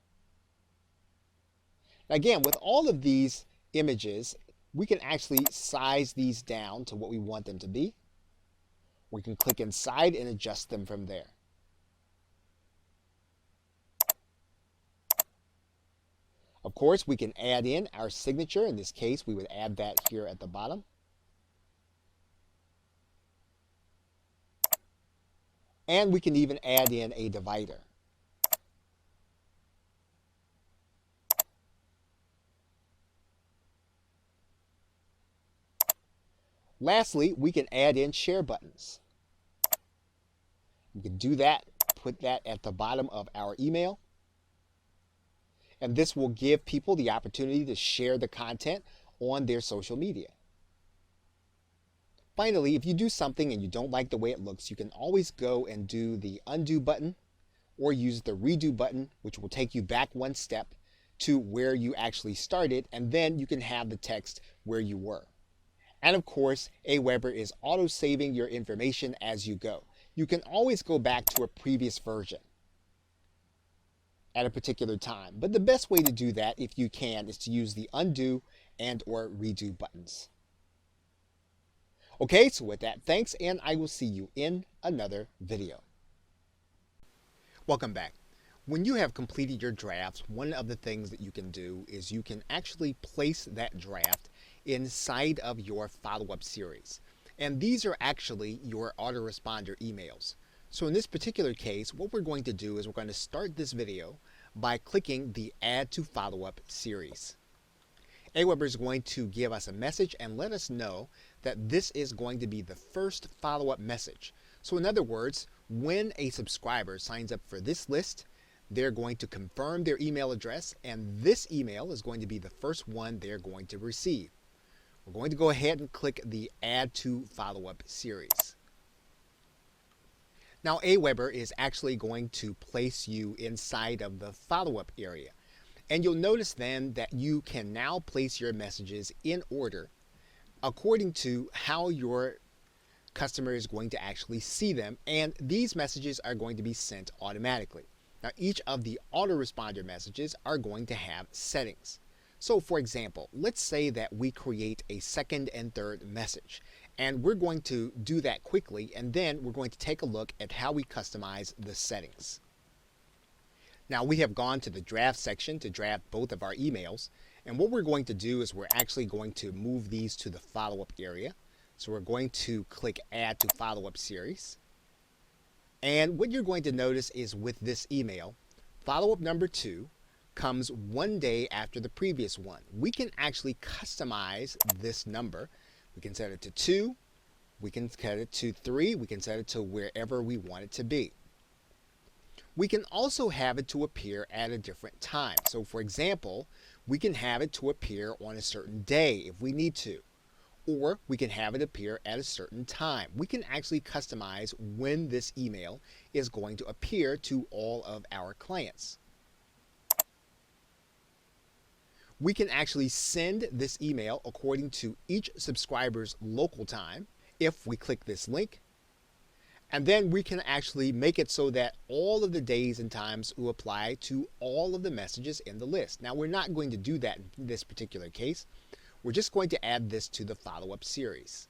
Again, with all of these images, we can actually size these down to what we want them to be. We can click inside and adjust them from there. Of course, we can add in our signature. In this case, we would add that here at the bottom. And we can even add in a divider. Lastly, we can add in share buttons. We can do that, put that at the bottom of our email. And this will give people the opportunity to share the content on their social media. Finally, if you do something and you don't like the way it looks, you can always go and do the undo button or use the redo button, which will take you back one step to where you actually started, and then you can have the text where you were. And of course, Aweber is auto-saving your information as you go. You can always go back to a previous version at a particular time. But the best way to do that, if you can, is to use the undo and or redo buttons. Okay, so with that, thanks, and I will see you in another video. Welcome back. When you have completed your drafts, one of the things that you can do is you can actually place that draft inside of your follow-up series. And these are actually your autoresponder emails. So in this particular case, what we're going to do is we're going to start this video by clicking the Add to Follow-up series. Aweber is going to give us a message and let us know that this is going to be the first follow-up message. So in other words, when a subscriber signs up for this list, they're going to confirm their email address, and this email is going to be the first one they're going to receive. We're going to go ahead and click the Add to Follow-up series. Now, Aweber is actually going to place you inside of the follow-up area. And you'll notice then that you can now place your messages in order according to how your customer is going to actually see them. And these messages are going to be sent automatically. Now, each of the autoresponder messages are going to have settings. So, for example, let's say that we create a second and third message. And we're going to do that quickly, and then we're going to take a look at how we customize the settings. Now, we have gone to the draft section to draft both of our emails. And what we're going to do is we're actually going to move these to the follow-up area. So we're going to click Add to Follow-up Series. And what you're going to notice is with this email, follow-up number 2 comes one day after the previous one. We can actually customize this number. We can set it to 2, we can set it to 3, we can set it to wherever we want it to be. We can also have it to appear at a different time. So for example, we can have it to appear on a certain day if we need to. Or we can have it appear at a certain time. We can actually customize when this email is going to appear to all of our clients. We can actually send this email according to each subscriber's local time if we click this link. And then we can actually make it so that all of the days and times will apply to all of the messages in the list. Now, we're not going to do that in this particular case. We're just going to add this to the follow-up series.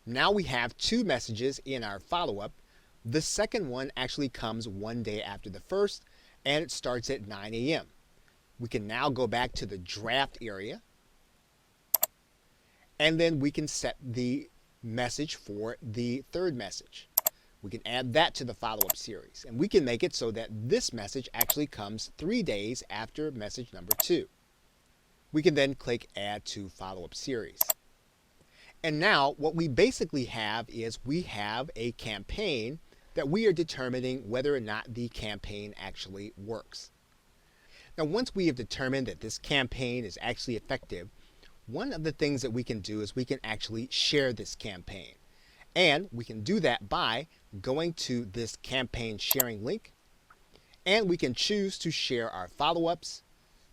Now we have two messages in our follow-up. The second one actually comes one day after the first, and it starts at 9 a.m. We can now go back to the draft area, and then we can set the message for the third message. We can add that to the follow-up series, and we can make it so that this message actually comes 3 days after message number 2. We can then click Add to Follow-up Series. And now what we basically have is we have a campaign that we are determining whether or not the campaign actually works. Now once we have determined that this campaign is actually effective, one of the things that we can do is we can actually share this campaign. And we can do that by going to this campaign sharing link, and we can choose to share our follow-ups,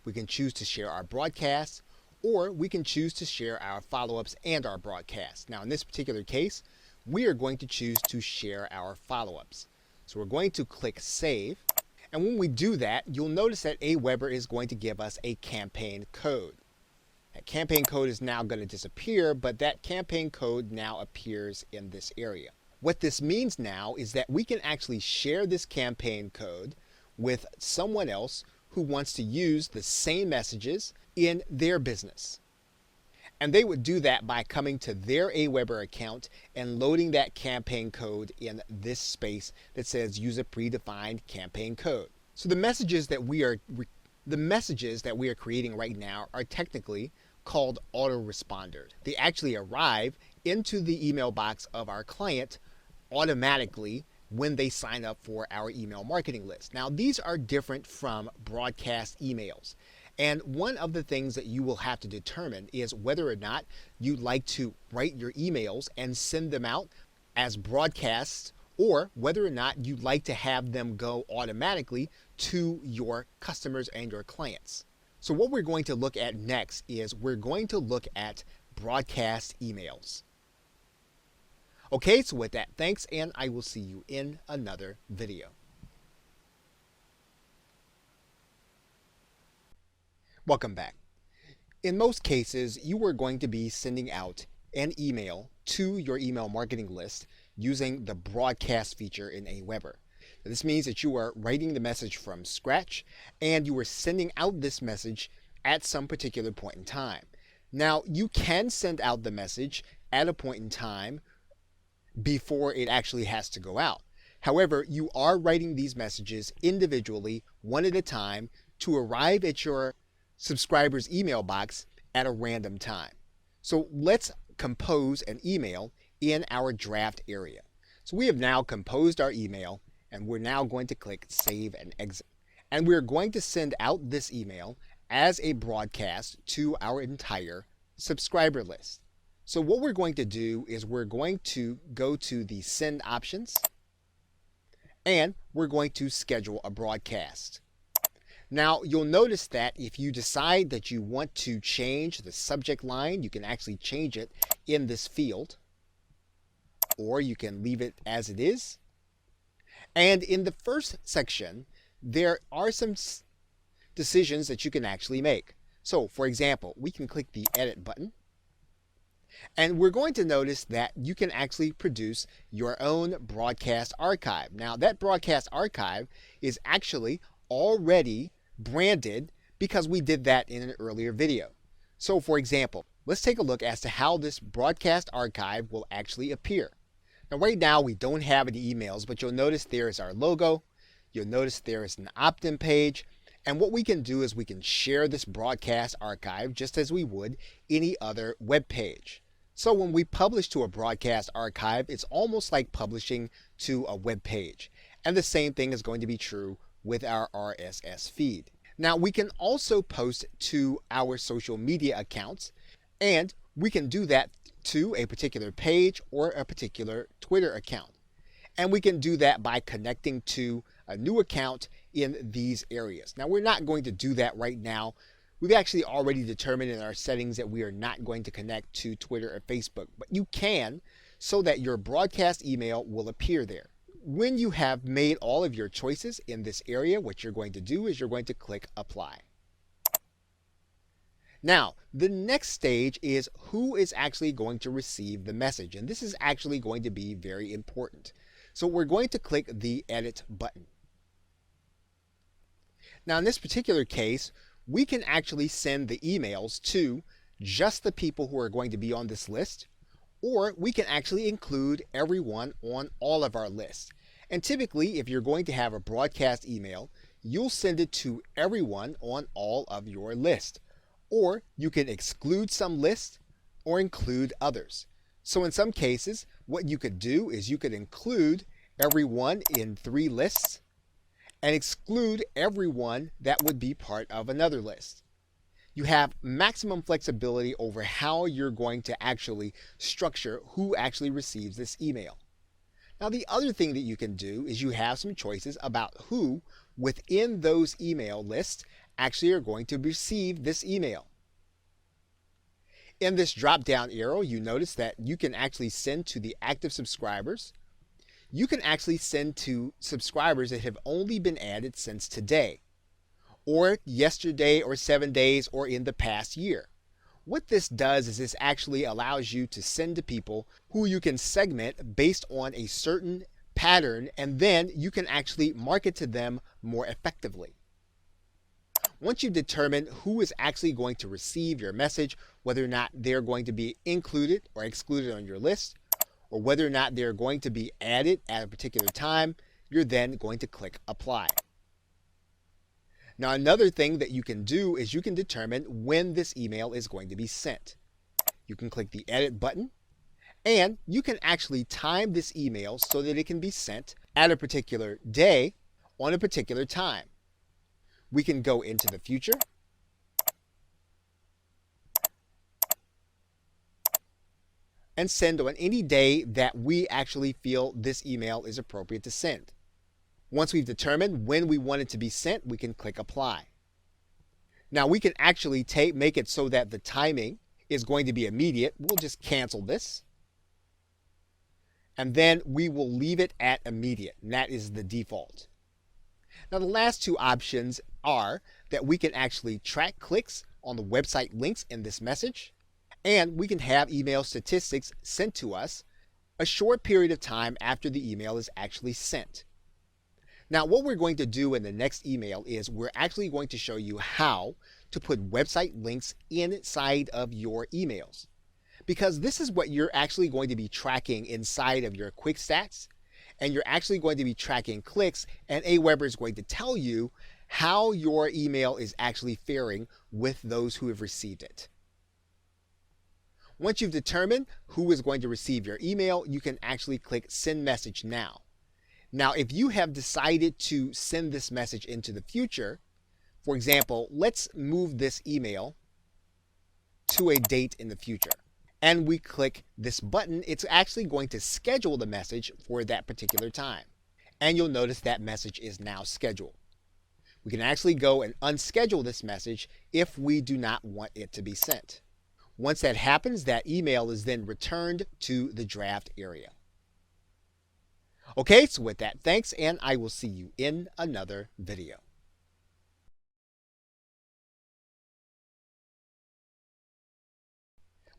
we can choose to share our broadcasts, or we can choose to share our follow-ups and our broadcasts. Now in this particular case, we are going to choose to share our follow-ups. So we're going to click Save, and when we do that, you'll notice that Aweber is going to give us a campaign code. That campaign code is now going to disappear, but that campaign code now appears in this area. What this means now is that we can actually share this campaign code with someone else who wants to use the same messages in their business. And they would do that by coming to their Aweber account and loading that campaign code in this space that says use a predefined campaign code. So the messages that we are creating right now are technically called autoresponders. They actually arrive into the email box of our client automatically when they sign up for our email marketing list. Now these are different from broadcast emails. And one of the things that you will have to determine is whether or not you'd like to write your emails and send them out as broadcasts, or whether or not you'd like to have them go automatically to your customers and your clients. So what we're going to look at next is we're going to look at broadcast emails. Okay, so with that, thanks, and I will see you in another video. Welcome back. In most cases, you are going to be sending out an email to your email marketing list using the broadcast feature in Aweber. This means that you are writing the message from scratch and you are sending out this message at some particular point in time. Now, you can send out the message at a point in time before it actually has to go out. However, you are writing these messages individually, one at a time, to arrive at your subscriber's email box at a random time. So let's compose an email in our draft area. So we have now composed our email, and we're now going to click Save and Exit. And we're going to send out this email as a broadcast to our entire subscriber list. So what we're going to do is we're going to go to the Send options, and we're going to schedule a broadcast. Now, you'll notice that if you decide that you want to change the subject line, you can actually change it in this field, or you can leave it as it is. And in the first section, there are some decisions that you can actually make. So, for example, we can click the Edit button, and we're going to notice that you can actually produce your own broadcast archive. Now, that broadcast archive is actually already branded because we did that in an earlier video. So, for example, let's take a look as to how this broadcast archive will actually appear. Now, right now, we don't have any emails, but you'll notice there is our logo. You'll notice there is an opt-in page. And what we can do is we can share this broadcast archive just as we would any other web page. So when we publish to a broadcast archive, it's almost like publishing to a web page. And the same thing is going to be true with our RSS feed. Now, we can also post to our social media accounts, and we can do that to a particular page or a particular Twitter account. And we can do that by connecting to a new account in these areas. Now, we're not going to do that right now. We've actually already determined in our settings that we are not going to connect to Twitter or Facebook, but you can, so that your broadcast email will appear there. When you have made all of your choices in this area, what you're going to do is you're going to click Apply. Now, the next stage is who is actually going to receive the message. And this is actually going to be very important. So we're going to click the Edit button. Now, in this particular case, we can actually send the emails to just the people who are going to be on this list, or we can actually include everyone on all of our lists. And typically, if you're going to have a broadcast email, you'll send it to everyone on all of your lists. Or you can exclude some lists or include others. So in some cases, what you could do is you could include everyone in 3 lists and exclude everyone that would be part of another list. You have maximum flexibility over how you're going to actually structure who actually receives this email. Now, the other thing that you can do is you have some choices about who within those email lists actually are going to receive this email. In this drop-down arrow, you notice that you can actually send to the active subscribers. You can actually send to subscribers that have only been added since today, or yesterday, or 7 days, or in the past year. What this does is this actually allows you to send to people who you can segment based on a certain pattern, and then you can actually market to them more effectively. Once you've determined who is actually going to receive your message, whether or not they're going to be included or excluded on your list, or whether or not they're going to be added at a particular time, you're then going to click Apply. Now, another thing that you can do is you can determine when this email is going to be sent. You can click the Edit button, and you can actually time this email so that it can be sent at a particular day on a particular time. We can go into the future, and send on any day that we actually feel this email is appropriate to send. Once we've determined when we want it to be sent, we can click Apply. Now, we can actually make it so that the timing is going to be immediate. We'll just cancel this. And then we will leave it at immediate, and that is the default. Now, the last 2 options are that we can actually track clicks on the website links in this message, and we can have email statistics sent to us a short period of time after the email is actually sent. Now, what we're going to do in the next email is we're actually going to show you how to put website links inside of your emails, because this is what you're actually going to be tracking inside of your quick stats, and you're actually going to be tracking clicks, and Aweber is going to tell you how your email is actually faring with those who have received it. Once you've determined who is going to receive your email, you can actually click Send Message Now. Now, if you have decided to send this message into the future, for example, let's move this email to a date in the future, and we click this button, it's actually going to schedule the message for that particular time. And you'll notice that message is now scheduled. We can actually go and unschedule this message if we do not want it to be sent. Once that happens, that email is then returned to the draft area. Okay, so with that, thanks, and I will see you in another video.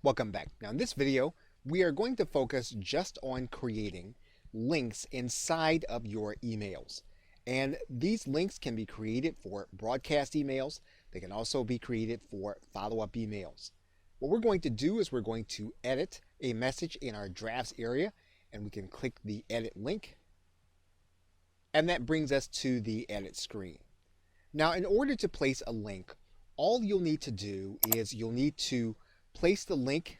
Welcome back. Now, in this video, we are going to focus just on creating links inside of your emails. And these links can be created for broadcast emails. They can also be created for follow-up emails. What we're going to do is we're going to edit a message in our drafts area, and we can click the edit link, and that brings us to the edit screen. Now, in order to place a link, all you'll need to do is you'll need to place the link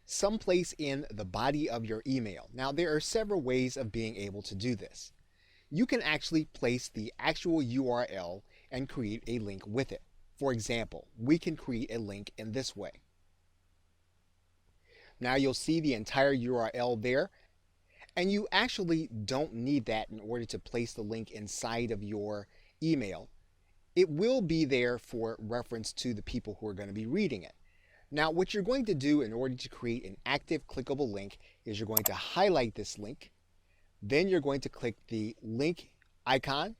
someplace in the body of your email. Now, there are several ways of being able to do this. You can actually place the actual URL and create a link with it. For example, we can create a link in this way. Now you'll see the entire URL there, and you actually don't need that in order to place the link inside of your email. It will be there for reference to the people who are going to be reading it. Now, what you're going to do in order to create an active clickable link is you're going to highlight this link. Then you're going to click the link icon.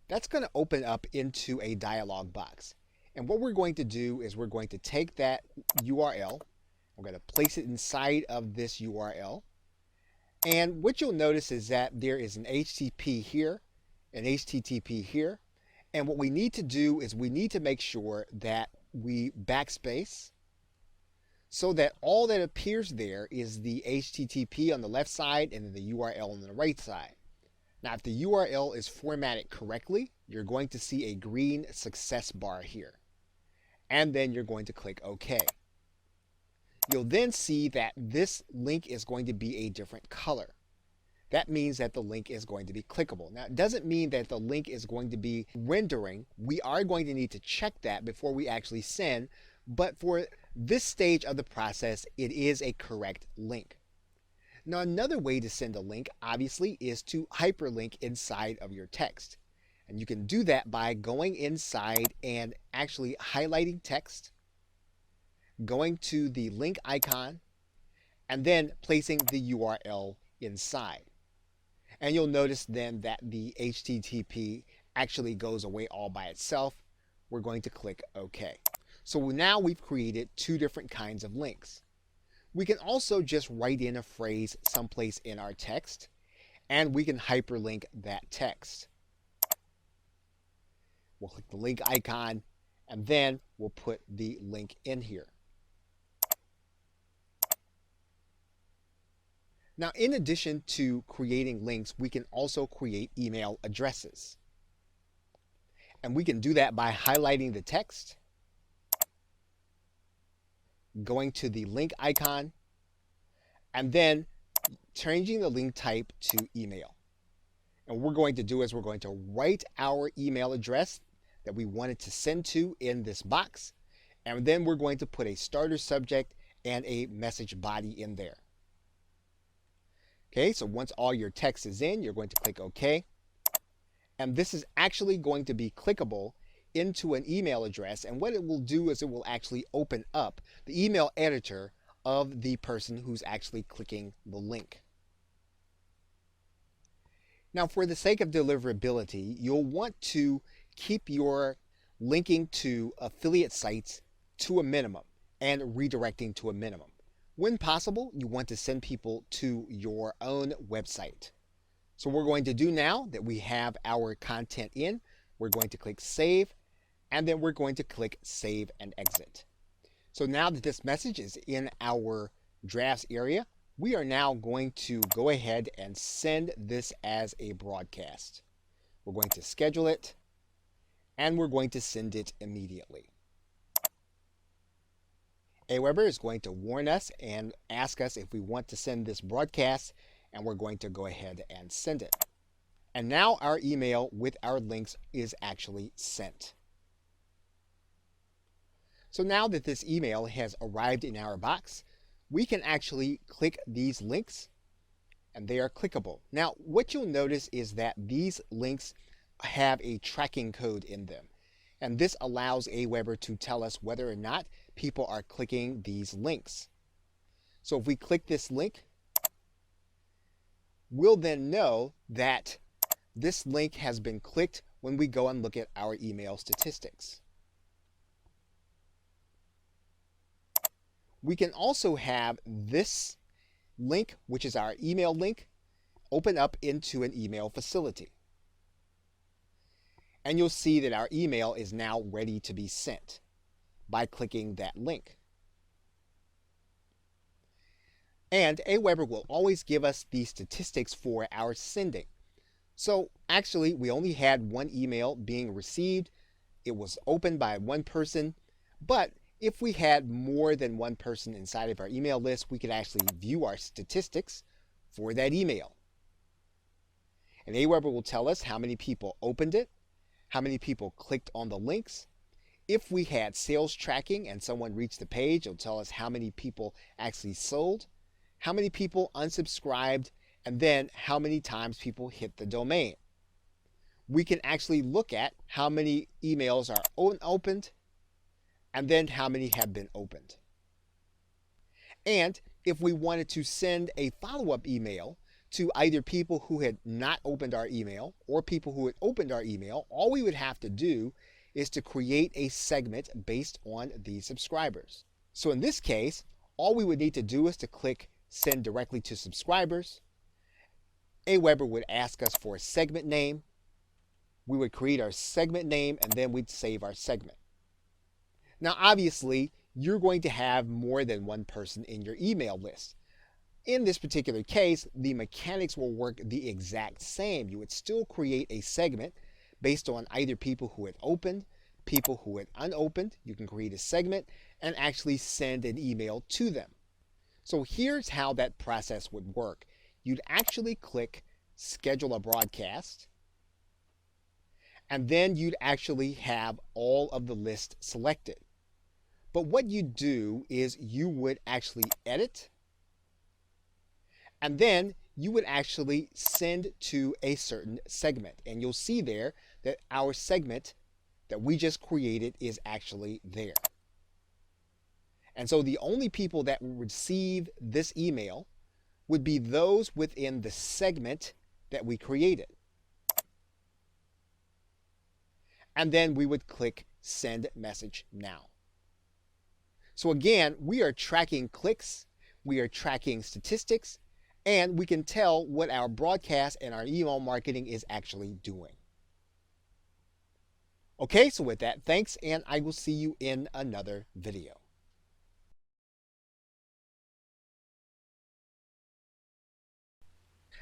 That's going to open up into a dialog box. And what we're going to do is we're going to take that URL, we're going to place it inside of this URL. And what you'll notice is that there is an HTTP here, an HTTP here. And what we need to do is we need to make sure that we backspace so that all that appears there is the HTTP on the left side and then the URL on the right side. Now, if the URL is formatted correctly, you're going to see a green success bar here. And then you're going to click OK. You'll then see that this link is going to be a different color. That means that the link is going to be clickable. Now, it doesn't mean that the link is going to be rendering. We are going to need to check that before we actually send, but for this stage of the process, it is a correct link. Now, another way to send a link, obviously, is to hyperlink inside of your text. And you can do that by going inside and actually highlighting text, going to the link icon, and then placing the URL inside. And you'll notice then that the HTTP actually goes away all by itself. We're going to click OK. So now we've created two different kinds of links. We can also just write in a phrase someplace in our text, and we can hyperlink that text. We'll click the link icon, and then we'll put the link in here. Now, in addition to creating links, we can also create email addresses. And we can do that by highlighting the text, going to the link icon, and then changing the link type to email. And what we're going to do is we're going to write our email address that we wanted to send to in this box, and then we're going to put a starter subject and a message body in there. Okay, so once all your text is in, you're going to click OK. And this is actually going to be clickable into an email address. And what it will do is it will actually open up the email editor of the person who's actually clicking the link. Now, for the sake of deliverability, you'll want to keep your linking to affiliate sites to a minimum and redirecting to a minimum. When possible, you want to send people to your own website. So what we're going to do now that we have our content in, we're going to click Save, and then we're going to click Save and Exit. So now that this message is in our drafts area, we are now going to go ahead and send this as a broadcast. We're going to schedule it, and we're going to send it immediately. Aweber is going to warn us and ask us if we want to send this broadcast, and we're going to go ahead and send it. And now our email with our links is actually sent. So now that this email has arrived in our box, we can actually click these links, and they are clickable. Now, what you'll notice is that these links have a tracking code in them. And this allows Aweber to tell us whether or not people are clicking these links. So if we click this link, we'll then know that this link has been clicked when we go and look at our email statistics. We can also have this link, which is our email link, open up into an email facility. And you'll see that our email is now ready to be sent by clicking that link. And Aweber will always give us the statistics for our sending. So actually, we only had one email being received. It was opened by one person. But if we had more than one person inside of our email list, we could actually view our statistics for that email. And Aweber will tell us how many people opened it, how many people clicked on the links. If we had sales tracking and someone reached the page, it'll tell us how many people actually sold, how many people unsubscribed, and then how many times people hit the domain. We can actually look at how many emails are unopened and then how many have been opened. And if we wanted to send a follow-up email to either people who had not opened our email or people who had opened our email, all we would have to do is to create a segment based on the subscribers. So in this case, all we would need to do is to click Send Directly to Subscribers. Aweber would ask us for a segment name. We would create our segment name and then we'd save our segment. Now obviously, you're going to have more than one person in your email list. In this particular case, the mechanics will work the exact same. You would still create a segment based on either people who had opened, people who had unopened. You can create a segment and actually send an email to them. So here's how that process would work. You'd actually click Schedule a Broadcast, and then you'd actually have all of the list selected. But what you do is you would actually edit, and then you would actually send to a certain segment. And you'll see there that our segment that we just created is actually there. And so the only people that will receive this email would be those within the segment that we created. And then we would click Send Message Now. So again, we are tracking clicks, we are tracking statistics, and we can tell what our broadcast and our email marketing is actually doing. Okay, so with that, thanks, and I will see you in another video.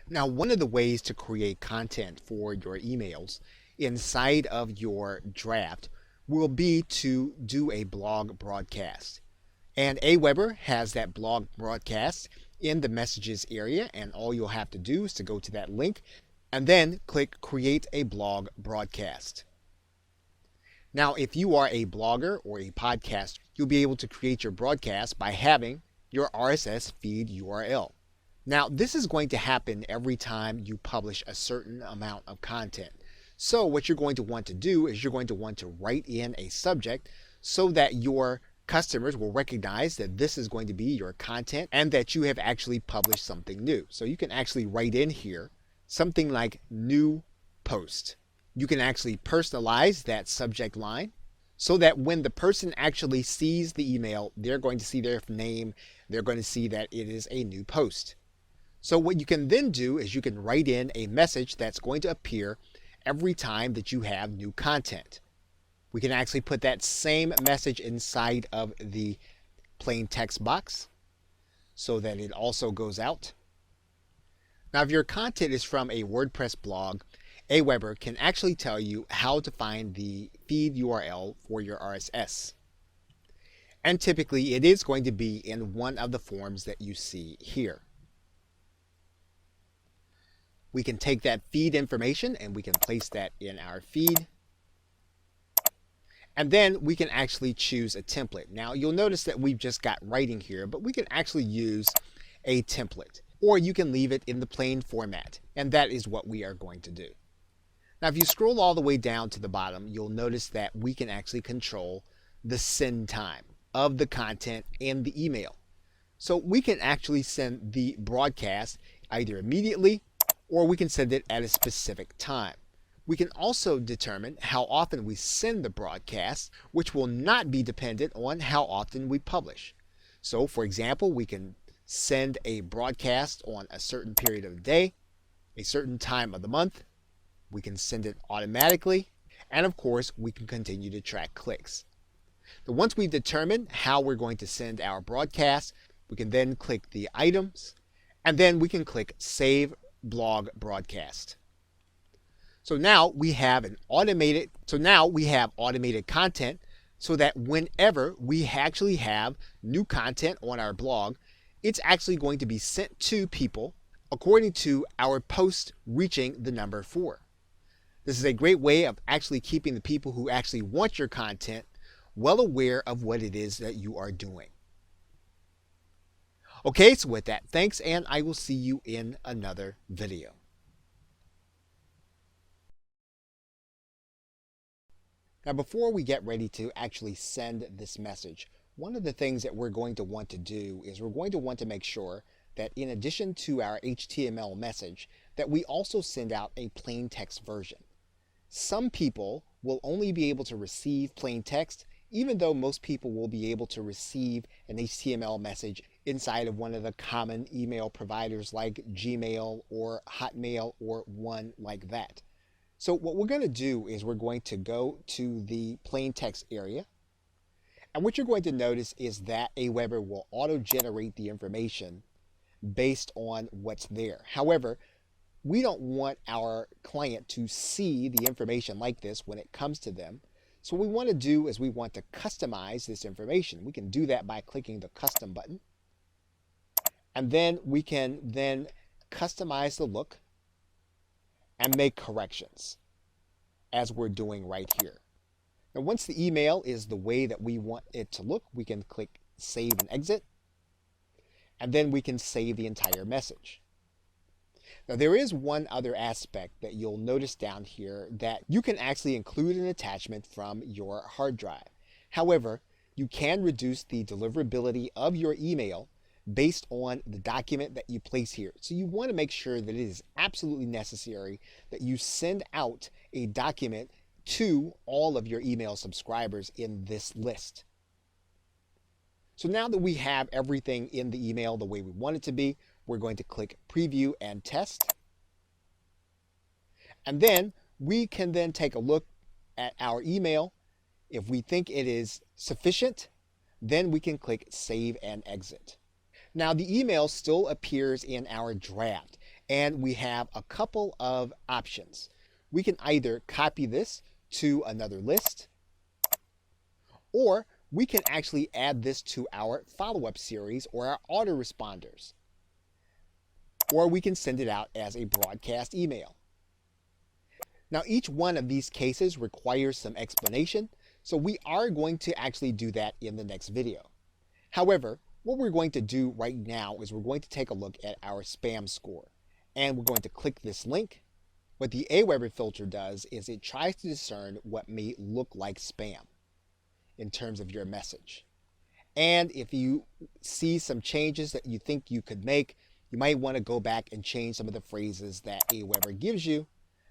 Now, one of the ways to create content for your emails inside of your draft will be to do a blog broadcast. And Aweber has that blog broadcast in the messages area, and all you'll have to do is to go to that link and then click Create a Blog Broadcast. Now, if you are a blogger or a podcaster, you'll be able to create your broadcast by having your RSS feed URL. Now, this is going to happen every time you publish a certain amount of content. So what you're going to want to do is you're going to want to write in a subject so that your customers will recognize that this is going to be your content and that you have actually published something new. So you can actually write in here something like new post. You can actually personalize that subject line so that when the person actually sees the email, they're going to see their name, they're going to see that it is a new post. So what you can then do is you can write in a message that's going to appear every time that you have new content. We can actually put that same message inside of the plain text box so that it also goes out. Now, if your content is from a WordPress blog, Aweber can actually tell you how to find the feed URL for your RSS. And typically it is going to be in one of the forms that you see here. We can take that feed information and we can place that in our feed. And then we can actually choose a template. Now you'll notice that we've just got writing here, but we can actually use a template, or you can leave it in the plain format. And that is what we are going to do. Now, if you scroll all the way down to the bottom, you'll notice that we can actually control the send time of the content and the email. So we can actually send the broadcast either immediately or we can send it at a specific time. We can also determine how often we send the broadcast, which will not be dependent on how often we publish. So, for example, we can send a broadcast on a certain period of the day, a certain time of the month. We can send it automatically, and of course, we can continue to track clicks. So once we've determined how we're going to send our broadcast, we can then click the items, and then we can click Save Blog Broadcast. So now we have automated content so that whenever we actually have new content on our blog, it's actually going to be sent to people according to our post reaching the number 4. This is a great way of actually keeping the people who actually want your content well aware of what it is that you are doing. Okay, so with that, thanks, and I will see you in another video. Now, before we get ready to actually send this message, one of the things that we're going to want to do is we're going to want to make sure that in addition to our HTML message, that we also send out a plain text version. Some people will only be able to receive plain text, even though most people will be able to receive an HTML message inside of one of the common email providers like Gmail or Hotmail or one like that. So what we're going to do is we're going to go to the plain text area. And what you're going to notice is that Aweber will auto-generate the information based on what's there. However, we don't want our client to see the information like this when it comes to them. So what we want to do is we want to customize this information. We can do that by clicking the custom button. And then we can then customize the look and make corrections as we're doing right here. Now once the email is the way that we want it to look, we can click save and exit. And then we can save the entire message. Now there is one other aspect that you'll notice down here, that you can actually include an attachment from your hard drive. However, you can reduce the deliverability of your email based on the document that you place here. So you want to make sure that it is absolutely necessary that you send out a document to all of your email subscribers in this list. So now that we have everything in the email the way we want it to be, we're going to click preview and test. And then we can then take a look at our email. If we think it is sufficient, then we can click save and exit. Now the email still appears in our draft, and we have a couple of options. We can either copy this to another list, or we can actually add this to our follow-up series or our autoresponders. Or we can send it out as a broadcast email. Now each one of these cases requires some explanation, so we are going to actually do that in the next video. However, what we're going to do right now is we're going to take a look at our spam score. And we're going to click this link. What the Aweber filter does is it tries to discern what may look like spam in terms of your message. And if you see some changes that you think you could make, you might want to go back and change some of the phrases that Aweber gives you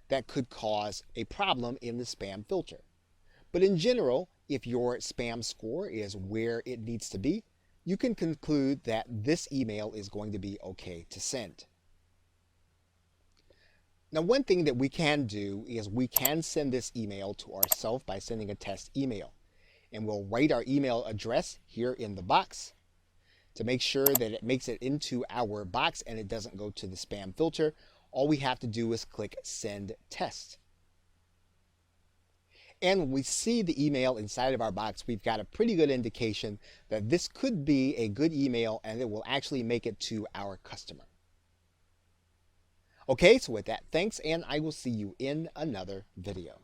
that could cause a problem in the spam filter. But in general, if your spam score is where it needs to be, you can conclude that this email is going to be okay to send. Now one thing that we can do is we can send this email to ourselves by sending a test email. And we'll write our email address here in the box to make sure that it makes it into our box and it doesn't go to the spam filter. All we have to do is click send test. And when we see the email inside of our box, we've got a pretty good indication that this could be a good email and it will actually make it to our customer. Okay, so with that, thanks, and I will see you in another video.